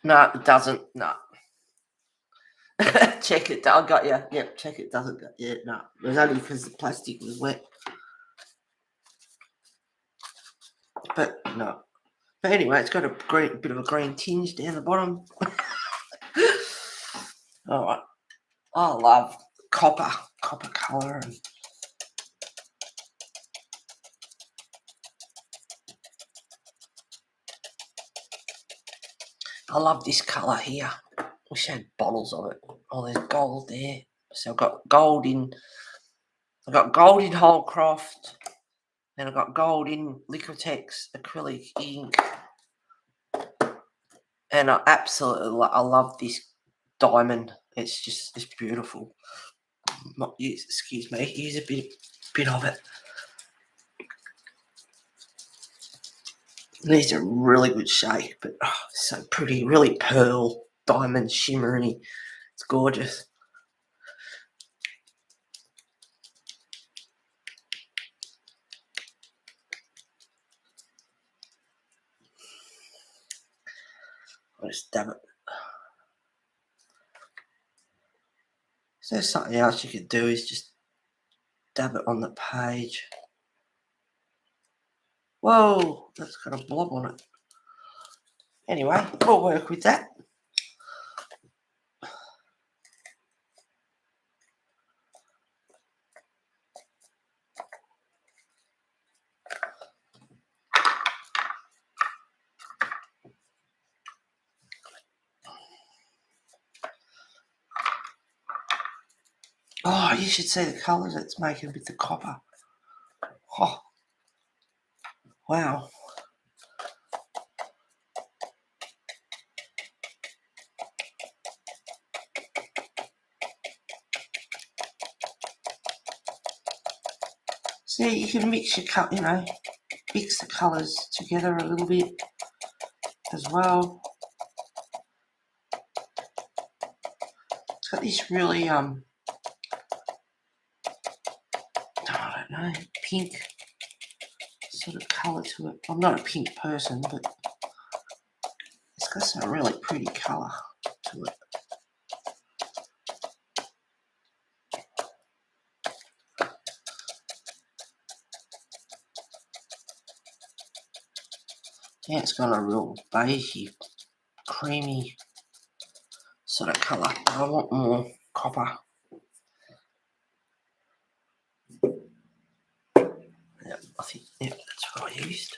No, it doesn't. No. Check it. I got you. Yep, check it. Doesn't go. Yeah, no. It was only because the plastic was wet. But no. But anyway, it's got a bit of a green tinge down the bottom. All right. I love copper colour. And I love this colour here. Wish I had bottles of it. Oh, there's gold there. So I've got gold in Holdcroft, and I've got gold in Liquitex acrylic ink. And I love this diamond. It's beautiful. Excuse me, use a bit of it. These are really good shape, but so pretty, really pearl, diamond, shimmery. It's gorgeous. I'll just dab it. So there's something else you could do is just dab it on the page. Whoa, that's got a blob on it. Anyway, we'll work with that. Oh, you should see the colours it's making with the copper. Oh, wow. See, you can mix mix the colours together a little bit as well. It's got this really I don't know, pink sort of colour to it. I'm not a pink person, but it's got some really pretty colour to it. Yeah, it's got a real beigey, creamy sort of colour. I want more copper. Yeah, I think that's what I used.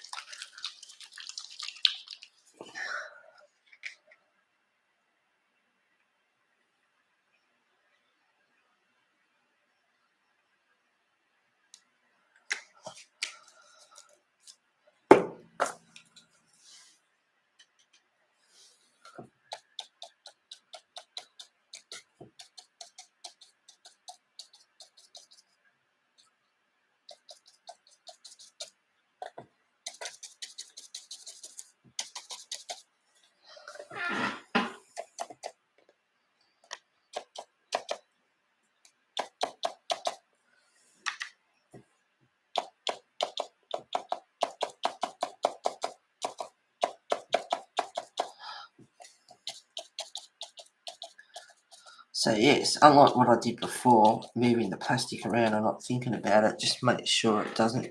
So yes, unlike what I did before, moving the plastic around and not thinking about it, just make sure it doesn't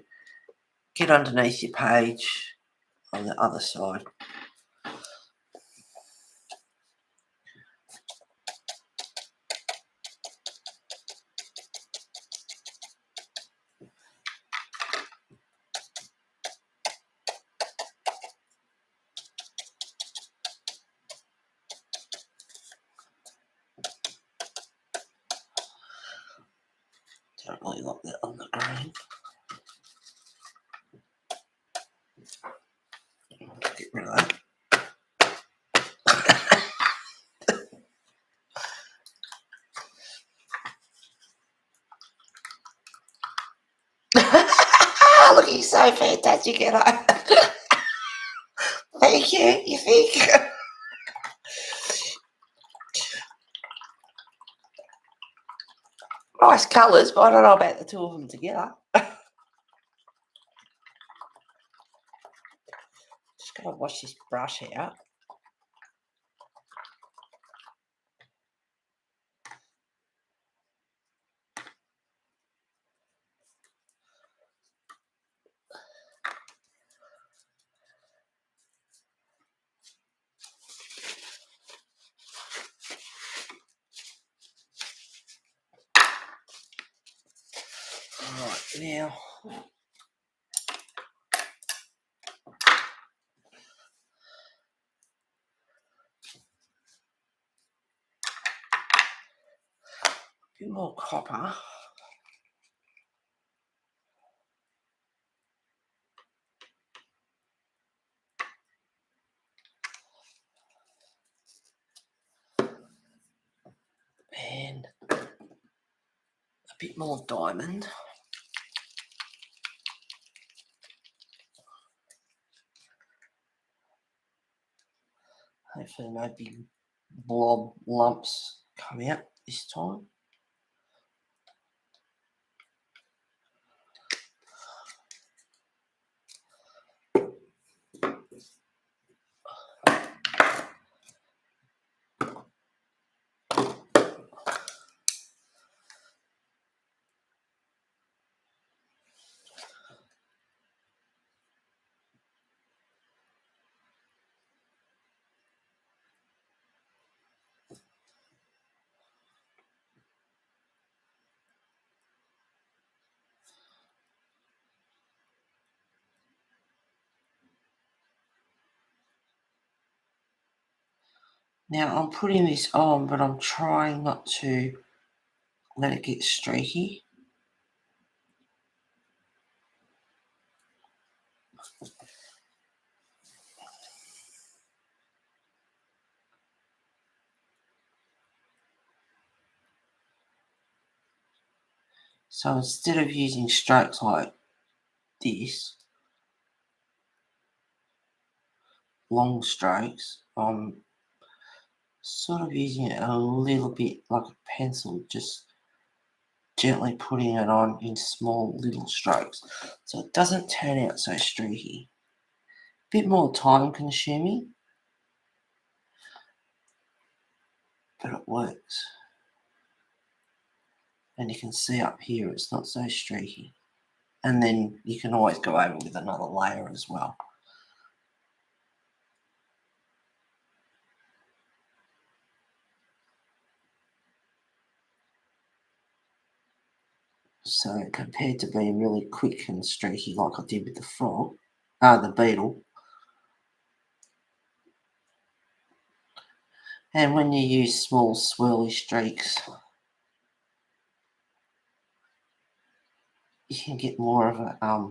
get underneath your page on the other side. Don't really like that on the green. Get rid of that. Looking so fantastic, and thank you. You think? Nice colours, but I don't know about the two of them together. Just gotta wash this brush out. Right, now a bit more copper. And a bit more diamond. Hopefully no big blob lumps come out this time. Now I'm putting this on, but I'm trying not to let it get streaky. So instead of using strokes like this, long strokes, I'm sort of using it a little bit like a pencil, just gently putting it on in small little strokes so it doesn't turn out so streaky. Bit more time consuming, but it works. And you can see up here it's not so streaky. And then you can always go over with another layer as well. So compared to being really quick and streaky like I did with the frog, the beetle. And when you use small swirly streaks, you can get more of a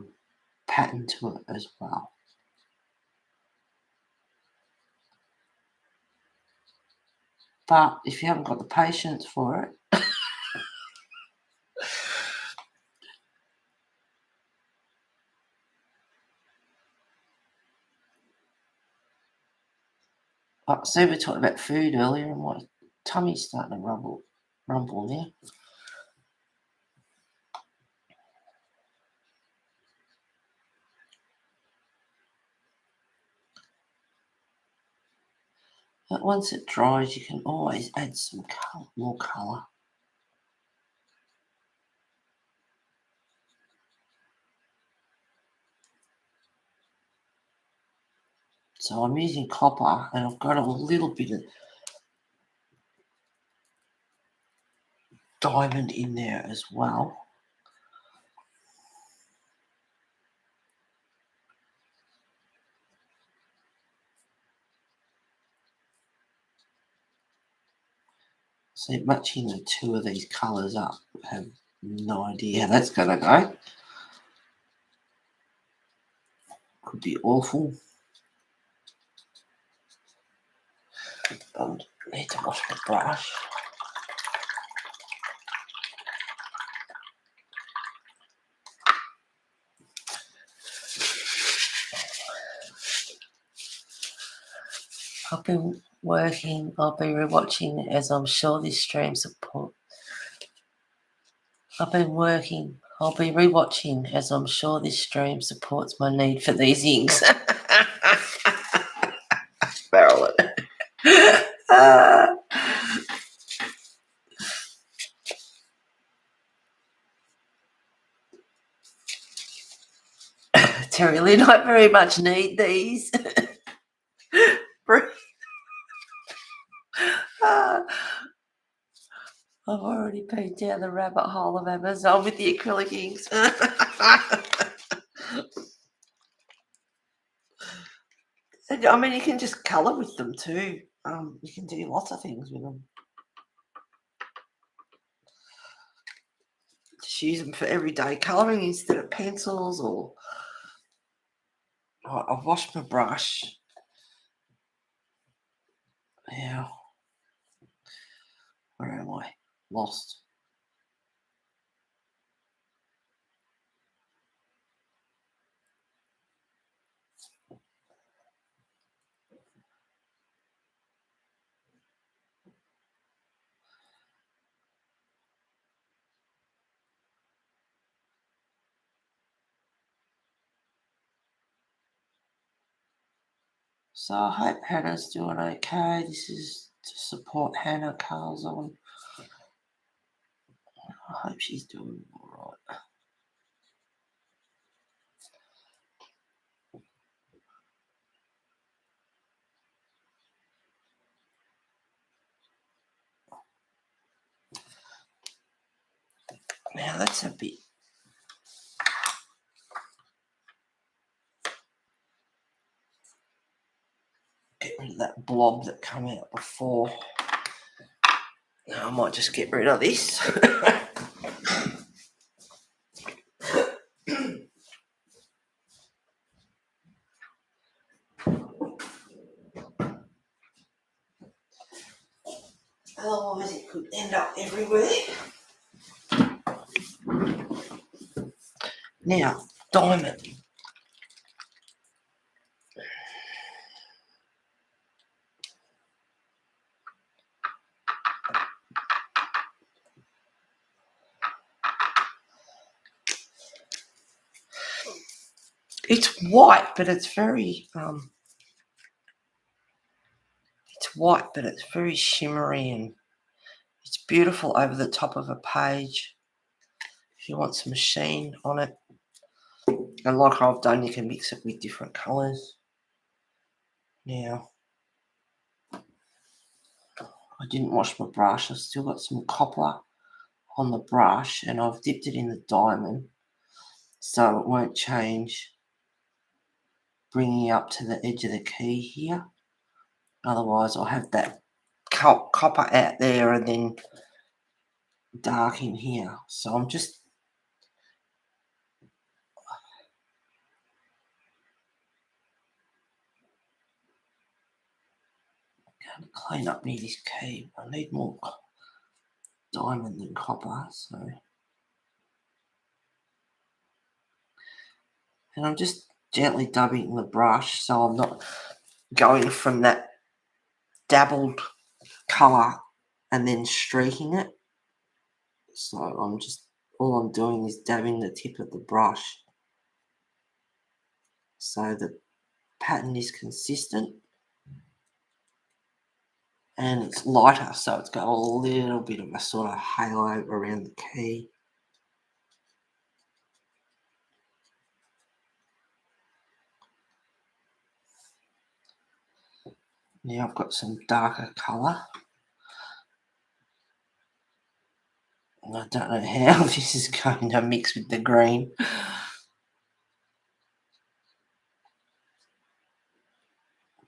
pattern to it as well. But if you haven't got the patience for it, see, we talked about food earlier and my tummy's starting to rumble now. But once it dries, you can always add some more colour. So I'm using copper and I've got a little bit of diamond in there as well. So matching the two of these colours up, I have no idea how that's going to go. Could be awful. I need to wash my brush. I've been working, I'll be rewatching as I'm sure this stream support. I'll be rewatching as I'm sure this stream supports my need for these inks. Marilyn. Terry Lynn, I very much need these. I've already been down the rabbit hole of Amazon with the acrylic inks. I mean, you can just colour with them too. You can do lots of things with them. Just use them for everyday colouring instead of pencils or... I've washed my brush. Yeah. Where am I? Lost. So I hope Hannah's doing okay. This is to support hannakarlzon. I hope she's doing all right. Now that's a bit... Get rid of that blob that came out before. Now I might just get rid of this. Otherwise it could end up everywhere. Now, diamond. It's white, but it's very it's white, but it's very shimmery and it's beautiful over the top of a page. If you want some sheen on it, and like I've done, you can mix it with different colours. Now, I didn't wash my brush. I've still got some copper on the brush, and I've dipped it in the diamond so it won't change, bringing you up to the edge of the key here. Otherwise, I'll have that copper out there and then dark in here. So I'm just going to clean up near this key. I need more diamond than copper, so. And I'm just gently dabbing the brush so I'm not going from that dabbled colour and then streaking it. So all I'm doing is dabbing the tip of the brush so the pattern is consistent and it's lighter, so it's got a little bit of a sort of halo around the key. Now I've got some darker colour. And I don't know how this is going to mix with the green.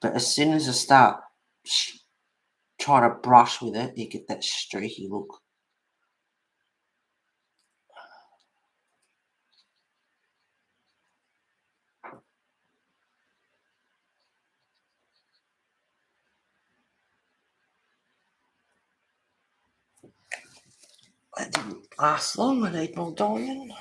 But as soon as I start trying to brush with it, you get that streaky look. That didn't last long. I need more diamond.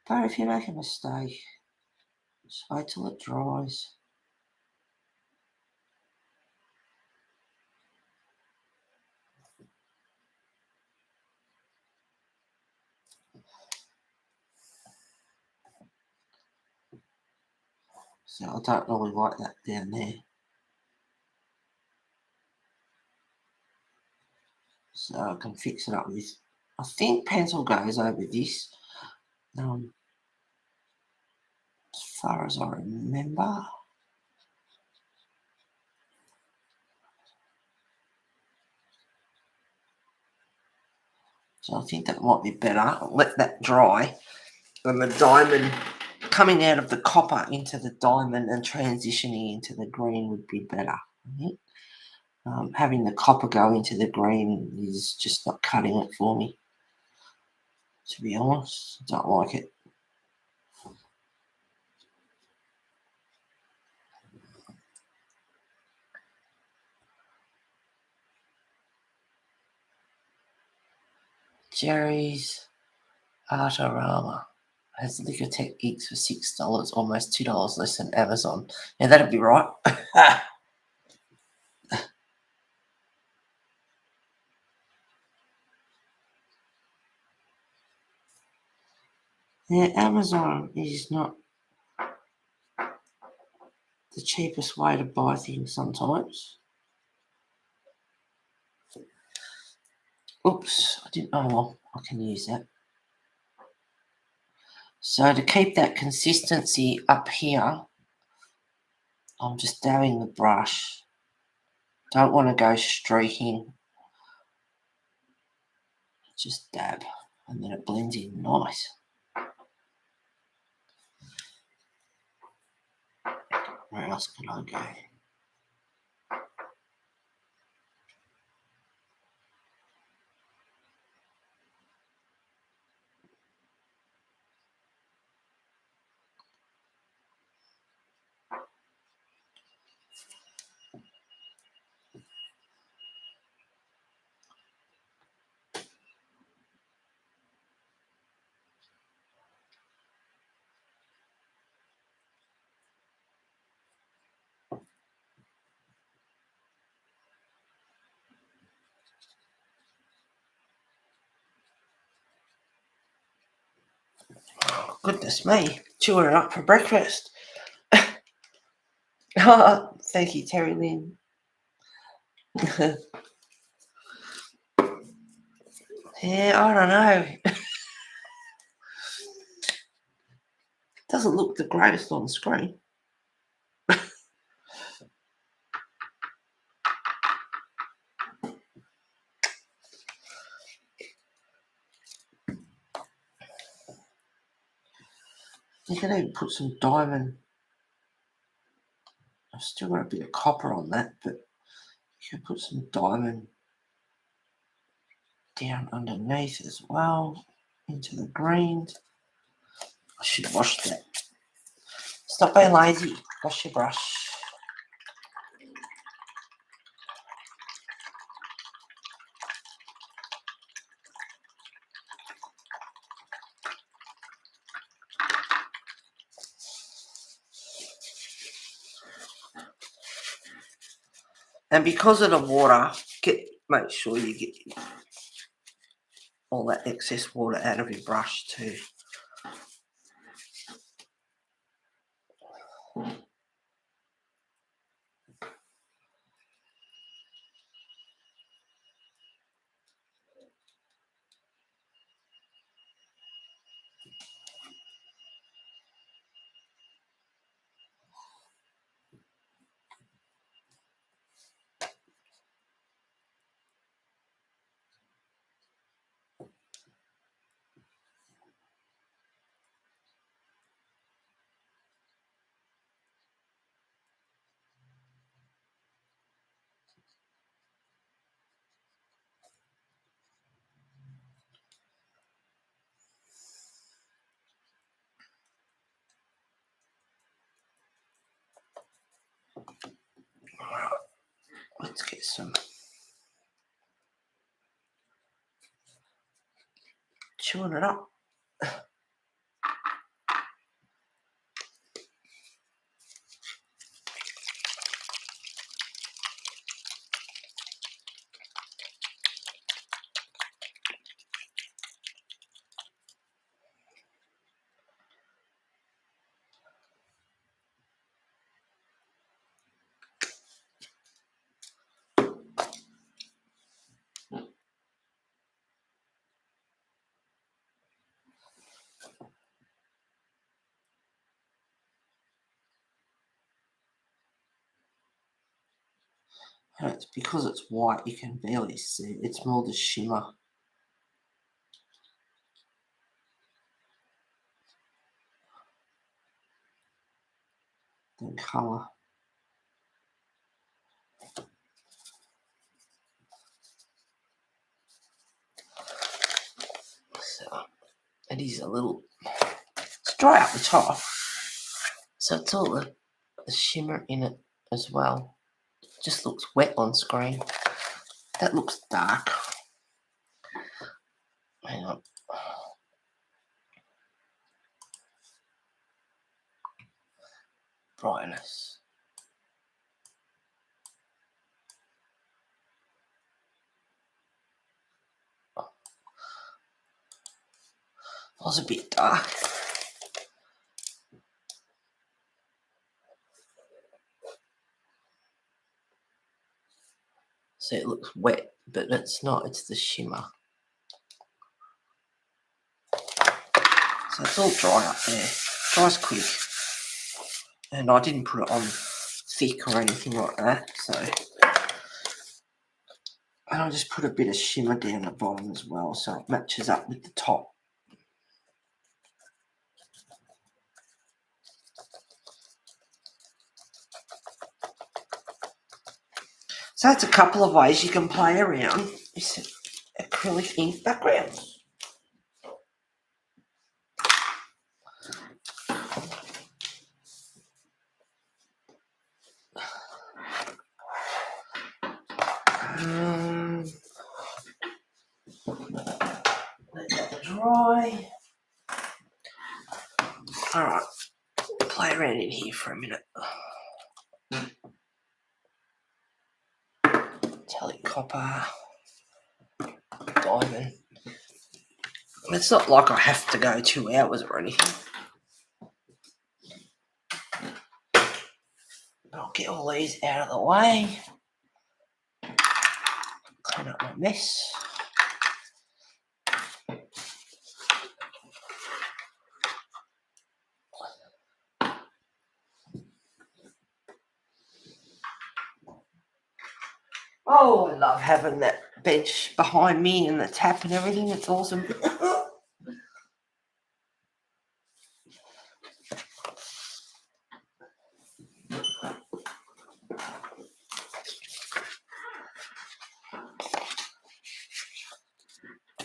But if you make a mistake, just wait till it dries. So I don't really like that down there. So I can fix it up with, I think pencil goes over this. As far as I remember. So I think that might be better. Let that dry. And the diamond coming out of the copper into the diamond and transitioning into the green would be better. I think. Having the copper go into the green is just not cutting it for me. To be honest, I don't like it. Jerry's Artarama has liquor tech geeks for $6, almost $2 less than Amazon. Yeah, that'd be right. Yeah, Amazon is not the cheapest way to buy things sometimes. Oops, I didn't. Oh well, I can use that. So to keep that consistency up here, I'm just dabbing the brush. Don't want to go streaking. just dab, and then it blends in nice. Where else can I go? Oh, goodness me, chewing it up for breakfast. Oh, thank you, Terry Lynn. Yeah, I don't know. Doesn't look the greatest on the screen. You can even put some diamond. I've still got a bit of copper on that, but you can put some diamond down underneath as well, into the greens. I should wash that. Stop being lazy. Wash your brush. And because of the water, make sure you get all that excess water out of your brush too. Alright, let's get some chewing it up. And it's because it's white, you can barely see it. It's more the shimmer than colour. So it is a little, it's dry up the top, so it's all the shimmer in it as well. It just looks wet on screen. That looks dark. Hang on. Brightness. Was a bit dark. So it looks wet, but it's not, it's the shimmer. So it's all dry up there. Dries quick. And I didn't put it on thick or anything like that, so And I'll just put a bit of shimmer down the bottom as well so it matches up with the top. So that's a couple of ways you can play around with acrylic ink backgrounds. Let that dry. Alright, play around in here for a minute. Metallic copper, diamond. It's not like I have to go 2 hours or anything. I'll get all these out of the way. Clean up my mess. Oh, I love having that bench behind me and the tap and everything. It's awesome.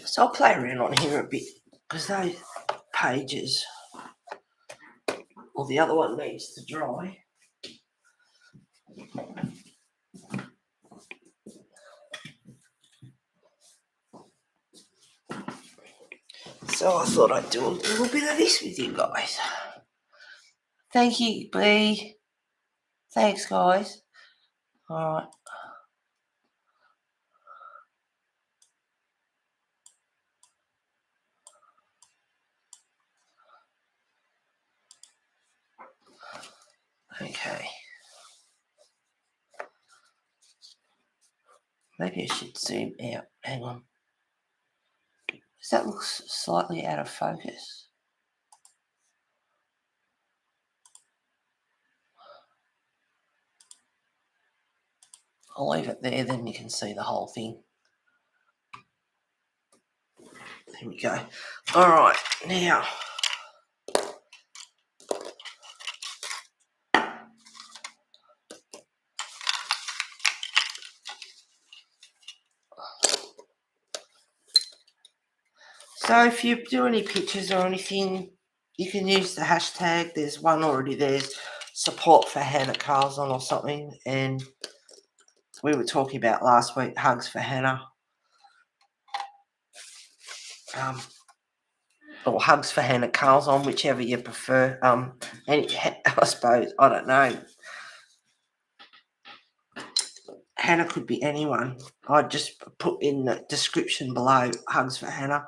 So I'll play around on here a bit because those pages, or the other one needs to dry. So I thought I'd do a little bit of this with you guys. Thank you, B. Thanks, guys. All right. Okay. Maybe I should zoom out. Hang on. Does that look slightly out of focus? I'll leave it there, then you can see the whole thing. There we go. All right, now. So if you do any pictures or anything, you can use the hashtag. There's one already. There's support for hannakarlzon or something. And we were talking about last week, hugs for Hannah. Or hugs for hannakarlzon, whichever you prefer. And I suppose, I don't know. Hannah could be anyone. I'd just put in the description below, hugs for Hannah.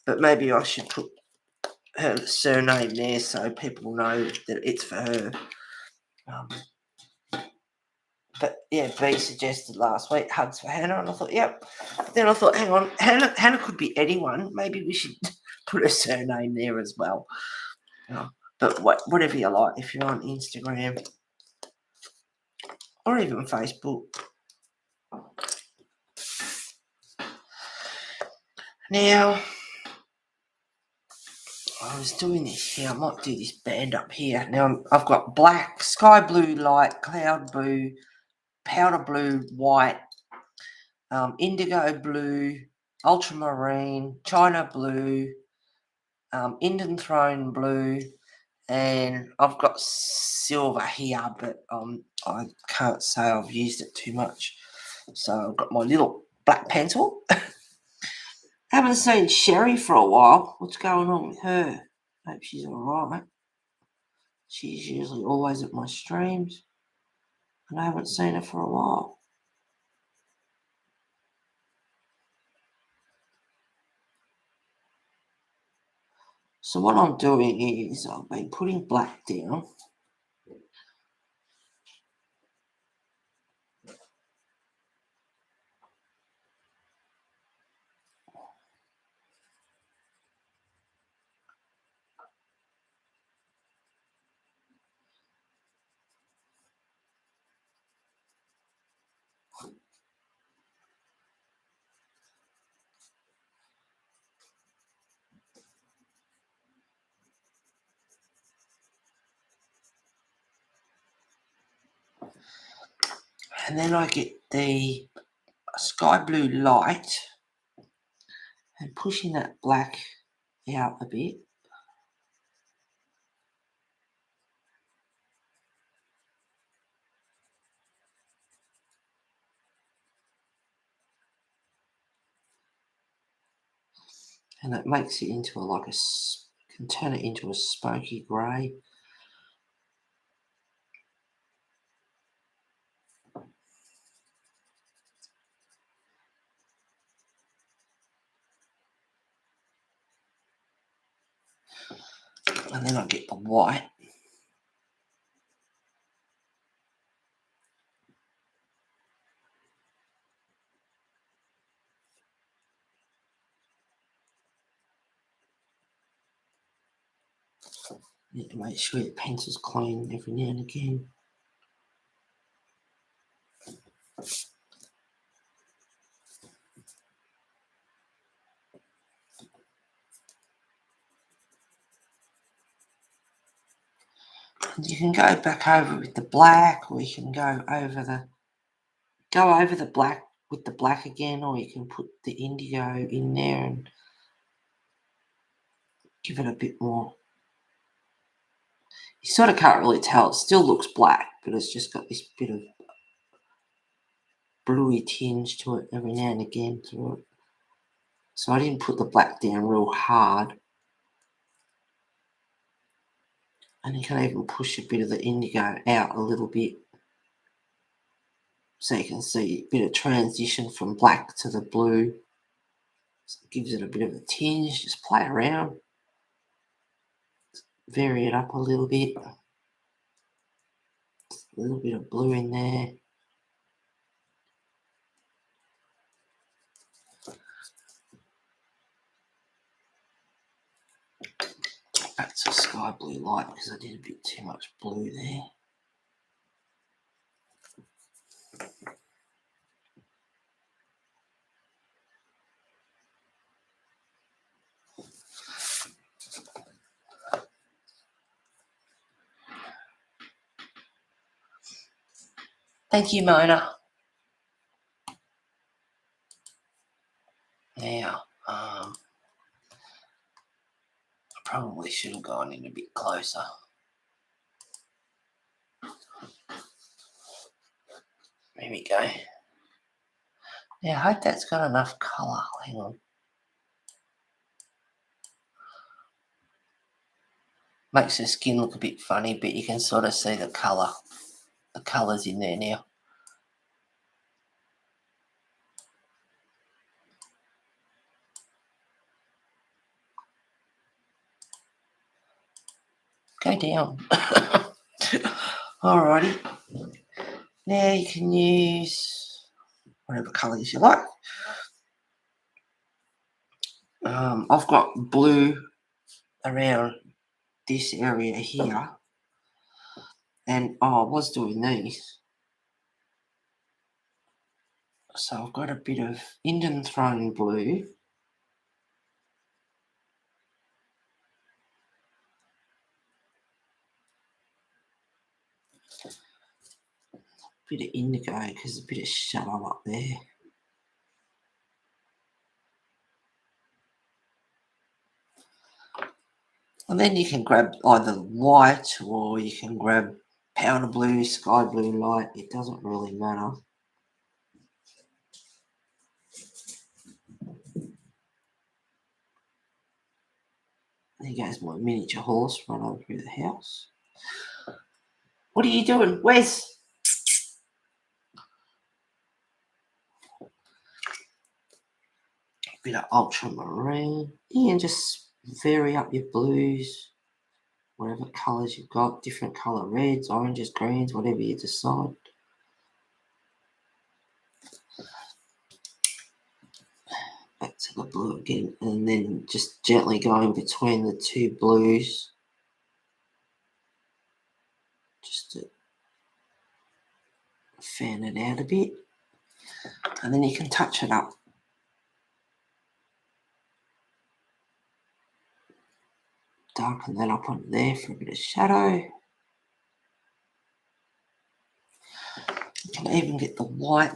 But maybe I should put her surname there so people know that it's for her. But yeah, B suggested last week hugs for Hannah, and I thought, yep. But then I thought, hang on, Hannah could be anyone. Maybe we should put her surname there as well. But whatever you like, if you're on Instagram or even Facebook. Now, I was doing this here. I might do this band up here. Now, I've got black, sky blue light, cloud blue, powder blue, white, indigo blue, ultramarine, china blue, Indian throne blue, and I've got silver here, but I can't say I've used it too much. So I've got my little black pencil. Haven't seen Sherry for a while. What's going on with her? Hope she's all right. She's usually always at my streams, and I haven't seen her for a while. So what I'm doing is I've been putting black down. And then I get the sky blue light and pushing that black out a bit. And it makes it into can turn it into a smoky grey. And then I get the white. Need to make sure your pencil's clean every now and again. And you can go back over with the black, or you can go over the black with the black again, or you can put the indigo in there and give it a bit more. You sort of can't really tell. It still looks black, but it's just got this bit of bluey tinge to it every now and again through it. So I didn't put the black down real hard. And you can even push a bit of the indigo out a little bit. So you can see a bit of transition from black to the blue. So it gives it a bit of a tinge. Just play around. Vary it up a little bit. A little bit of blue in there. Back to sky blue light because I did a bit too much blue there. Thank you, Mona. Now, I probably should have gone in a bit closer. There we go. Now, I hope that's got enough colour. Hang on. Makes the skin look a bit funny, but you can sort of see the colour. The colour's in there now. Go down. Alrighty. Now you can use whatever colours you like. I've got blue around this area here. And I was doing these. So I've got a bit of Indian throne blue. Bit of indigo because there's a bit of shadow up there. And then you can grab either white or you can grab powder blue, sky blue light. It doesn't really matter. There goes my miniature horse running through the house. What are you doing, Wes? Bit of ultramarine. And just vary up your blues. Whatever colours you've got, different colour reds, oranges, greens, whatever you decide. Back to the blue again, and then just gently going between the two blues. Just to fan it out a bit. And then you can touch it up. Darken that up on there for a bit of shadow. can even get the white.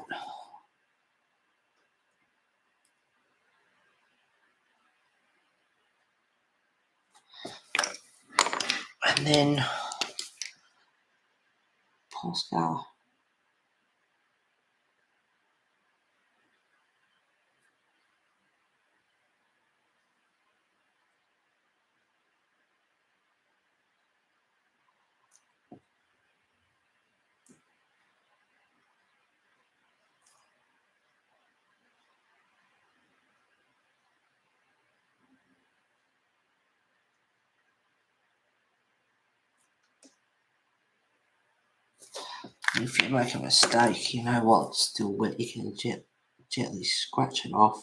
And then Posca. If you make a mistake, you know, while it's still wet, you can gently scratch it off.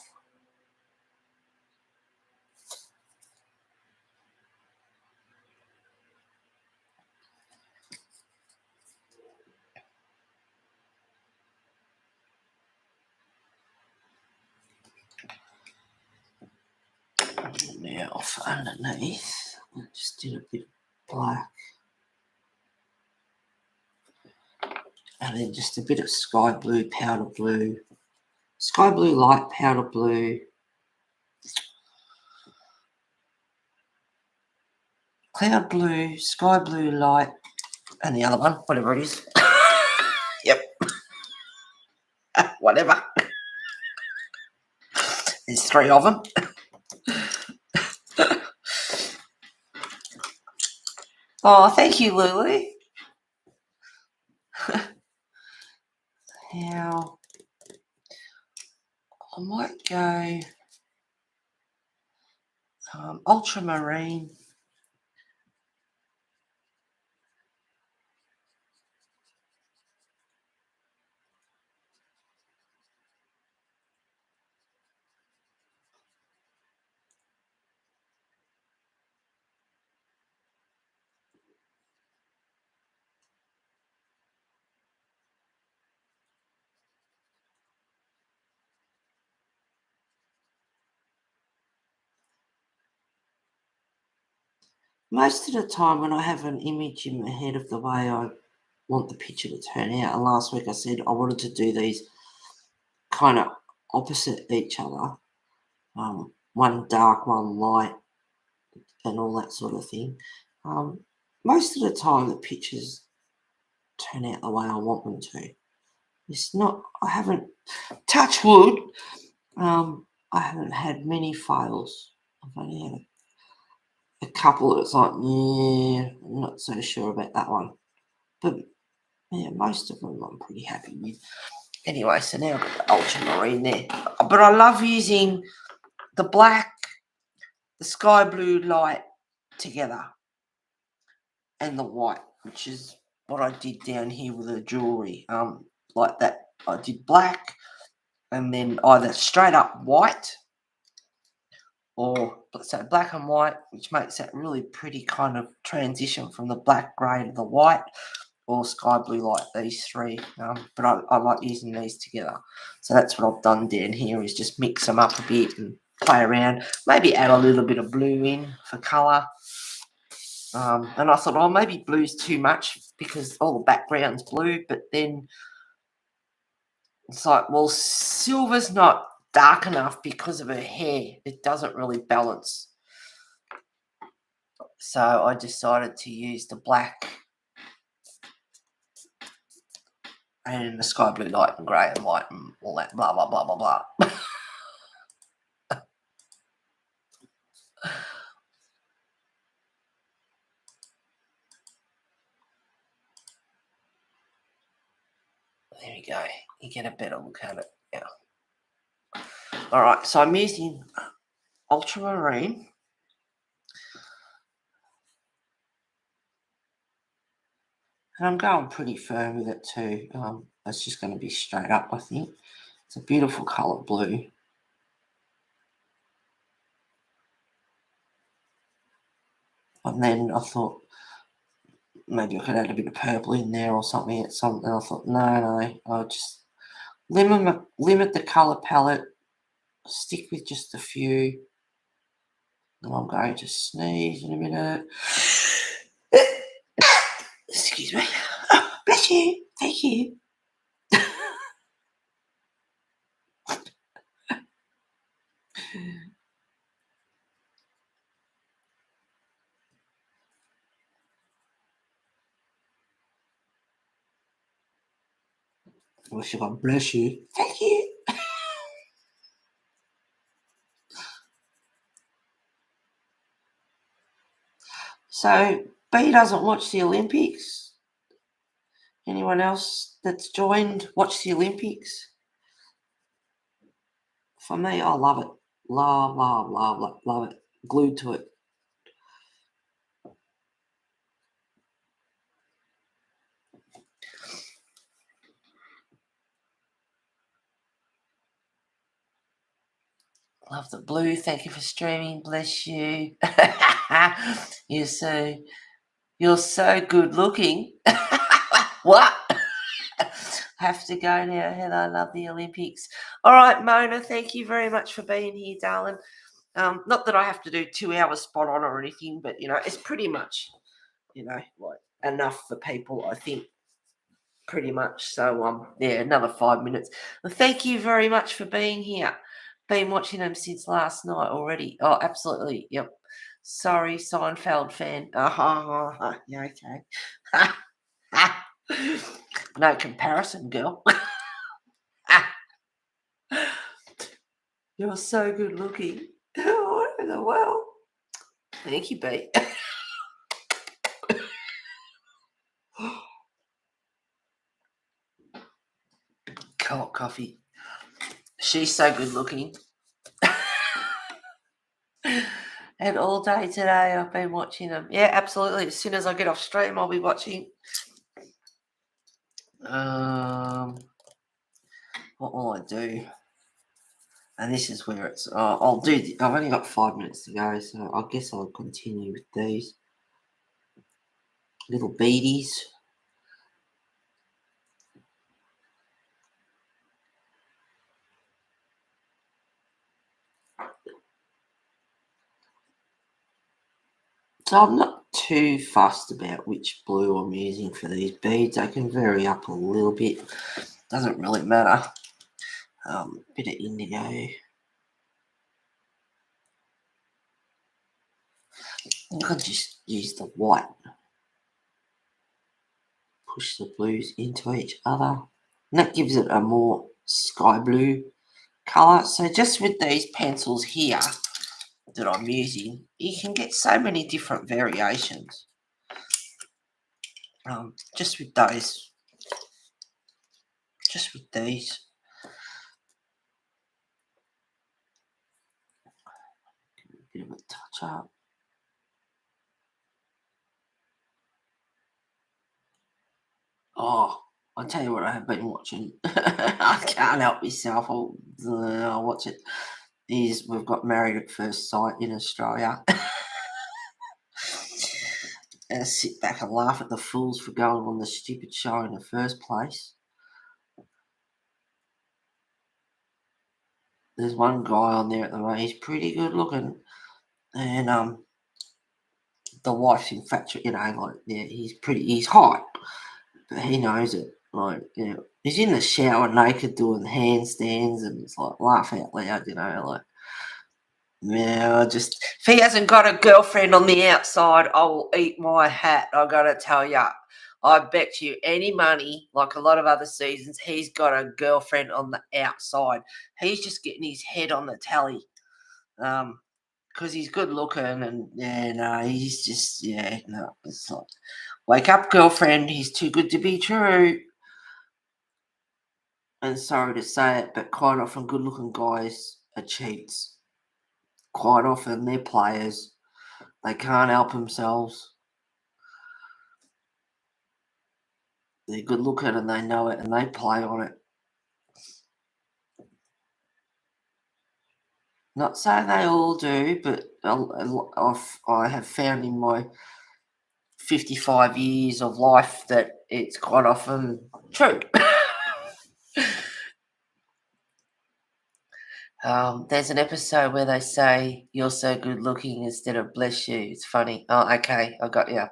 And now for underneath, I just did a bit of black. And then just a bit of sky blue, powder blue, sky blue light, powder blue, cloud blue, sky blue light, and the other one, whatever it is. Yep. Whatever. There's 3 of them. Oh, thank you, Lulu. Now, I might go ultramarine. Most of the time when I have an image in my head of the way I want the picture to turn out, and last week I said I wanted to do these kind of opposite each other, one dark, one light, and all that sort of thing. Most of the time the pictures turn out the way I want them to. It's not, I haven't, touch wood, I haven't had many fails. I've only had a couple that's like, yeah, I'm not so sure about that one. But yeah, most of them I'm pretty happy with. Anyway, so now I've got the ultramarine there. But I love using the black, the sky blue light together, and the white, which is what I did down here with the jewellery. Like that, I did black, and then either straight up white, or so black and white, which makes that really pretty kind of transition from the black grey to the white, or sky blue light, these 3. But I like using these together. So that's what I've done down here, is just mix them up a bit and play around. Maybe add a little bit of blue in for colour. And I thought, oh, maybe blue's too much because all the background's blue. But then it's like, well, silver's not dark enough because of her hair. It doesn't really balance. So I decided to use the black and the sky blue light and grey and white and all that blah, blah, blah, blah, blah. There we go. You get a better look at it now. All right, so I'm using ultramarine. And I'm going pretty firm with it too. It's just going to be straight up, I think. It's a beautiful colour blue. And then I thought maybe I could add a bit of purple in there or something. I thought, no, I'll just limit the colour palette, stick with just a few. And I'm going to sneeze in a minute. Excuse me. Oh, bless you. Thank you. Well, she got bless you. Thank you. So B doesn't watch the Olympics. Anyone else that's joined watch the Olympics? For me, I love it. Love, love, love, love, love it. Glued to it. Love the blue. Thank you for streaming. Bless you. You're so good looking. What? Have to go now, Heather. I love the Olympics. All right, Mona, thank you very much for being here, darling. Not that I have to do 2 hours spot on or anything, but it's pretty much, like enough for people, I think. Pretty much. So yeah, another 5 minutes. Well, thank you very much for being here. Been watching them since last night already. Oh, absolutely. Yep. Sorry, Seinfeld fan. Yeah, okay. No comparison, girl. You're so good looking. What in the world? Thank you, B. Cold coffee. She's so good looking. And all day today I've been watching them. Yeah, absolutely. As soon as I get off stream, I'll be watching. What will I do? And this is where it's. I'll do. I've only got 5 minutes to go, so I guess I'll continue with these little beadies. So I'm not too fussed about which blue I'm using for these beads. I can vary up a little bit. Doesn't really matter. Bit of indigo. I can just use the white. Push the blues into each other. And that gives it a more sky blue colour. So just with these pencils here that I'm using, you can get so many different variations. Just with those. Just with these. Bit of a touch up. Oh, I'll tell you what I have been watching. I can't help myself. I'll watch it. We've got Married at First Sight in Australia. And sit back and laugh at the fools for going on the stupid show in the first place. There's one guy on there at the moment. He's pretty good looking, and the wife's infatuated. He's hot, but he knows it. He's in the shower naked doing handstands, and it's like laugh out loud. Just if he hasn't got a girlfriend on the outside, I will eat my hat. I gotta tell you, I bet you any money, like a lot of other seasons, he's got a girlfriend on the outside. He's just getting his head on the tally, because he's good looking, and he's just it's like wake up, girlfriend. He's too good to be true. And sorry to say it, but quite often good looking guys are cheats. Quite often they're players. They can't help themselves. They're good looking and they know it and they play on it. Not saying they all do, but I have found in my 55 years of life that it's quite often true. There's an episode where they say, "You're so good looking" instead of "bless you." It's funny. Oh, okay. I got you.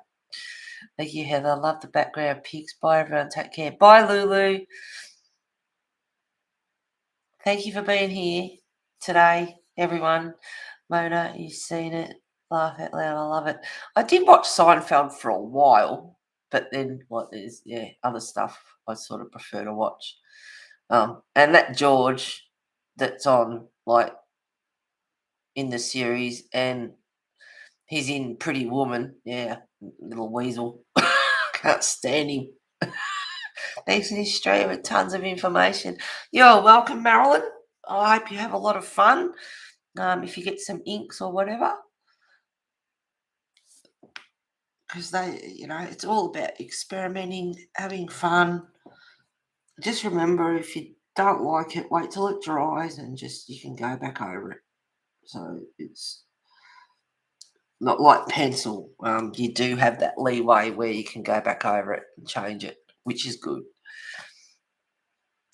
Thank you, Heather. Love the background pics. Bye, everyone. Take care. Bye, Lulu. Thank you for being here today, everyone. Mona, you've seen it. Laugh out loud. I love it. I did watch Seinfeld for a while, but then there's other stuff I sort of prefer to watch. And that George that's on in the series, and he's in Pretty Woman. Yeah, little weasel. Can't stand him. Thanks in Australia with tons of information. You're welcome, Marilyn. I hope you have a lot of fun. If you get some inks or whatever, because it's all about experimenting, having fun. Just remember, if you don't like it, wait till it dries and you can go back over it. So it's not like pencil. You do have that leeway where you can go back over it and change it, which is good.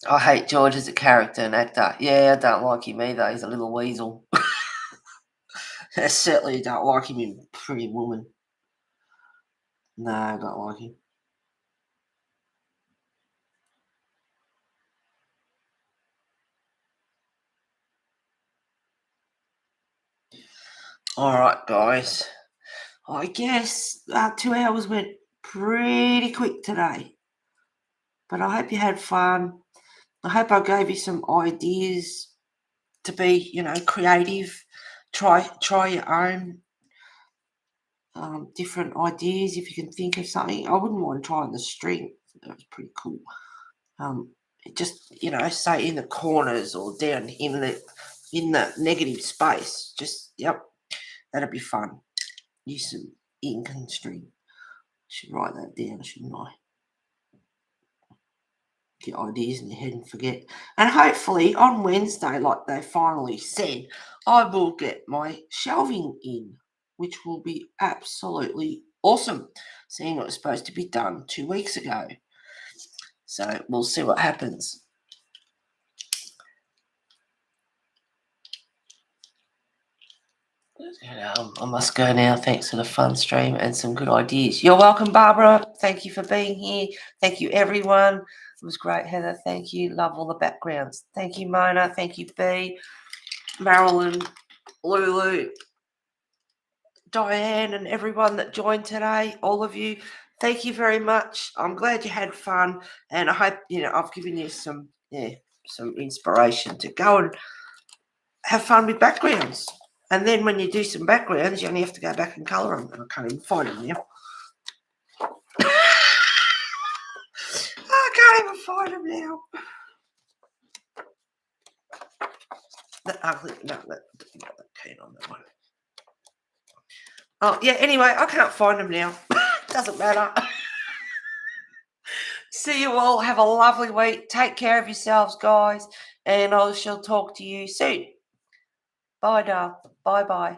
I hate George as a character and actor. Yeah, I don't like him either. He's a little weasel. I certainly don't like him in Pretty Woman. No, I don't like him. All right, guys. I guess 2 hours went pretty quick today. But I hope you had fun. I hope I gave you some ideas to be, creative. Try your own different ideas if you can think of something. I wouldn't mind trying the string. That was pretty cool. Just say in the corners or down in the negative space. That'd be fun. Use some ink and string. Should write that down, shouldn't I? Get ideas in your head and forget. And hopefully on Wednesday, like they finally said, I will get my shelving in, which will be absolutely awesome, seeing it was supposed to be done 2 weeks ago. So we'll see what happens. I must go now. Thanks for the fun stream and some good ideas. You're welcome, Barbara. Thank you for being here. Thank you, everyone. It was great, Heather. Thank you. Love all the backgrounds. Thank you, Mona. Thank you, B, Marilyn, Lulu, Diane, and everyone that joined today. All of you. Thank you very much. I'm glad you had fun, and I hope I've given you some inspiration to go and have fun with backgrounds. And then when you do some backgrounds, you only have to go back and colour them. I can't even find them now. I can't even find them now. The ugly, no, I'm not that keen on that one. Oh, yeah, anyway, I can't find them now. Doesn't matter. See you all. Have a lovely week. Take care of yourselves, guys. And I shall talk to you soon. Bye, darling. Bye-bye.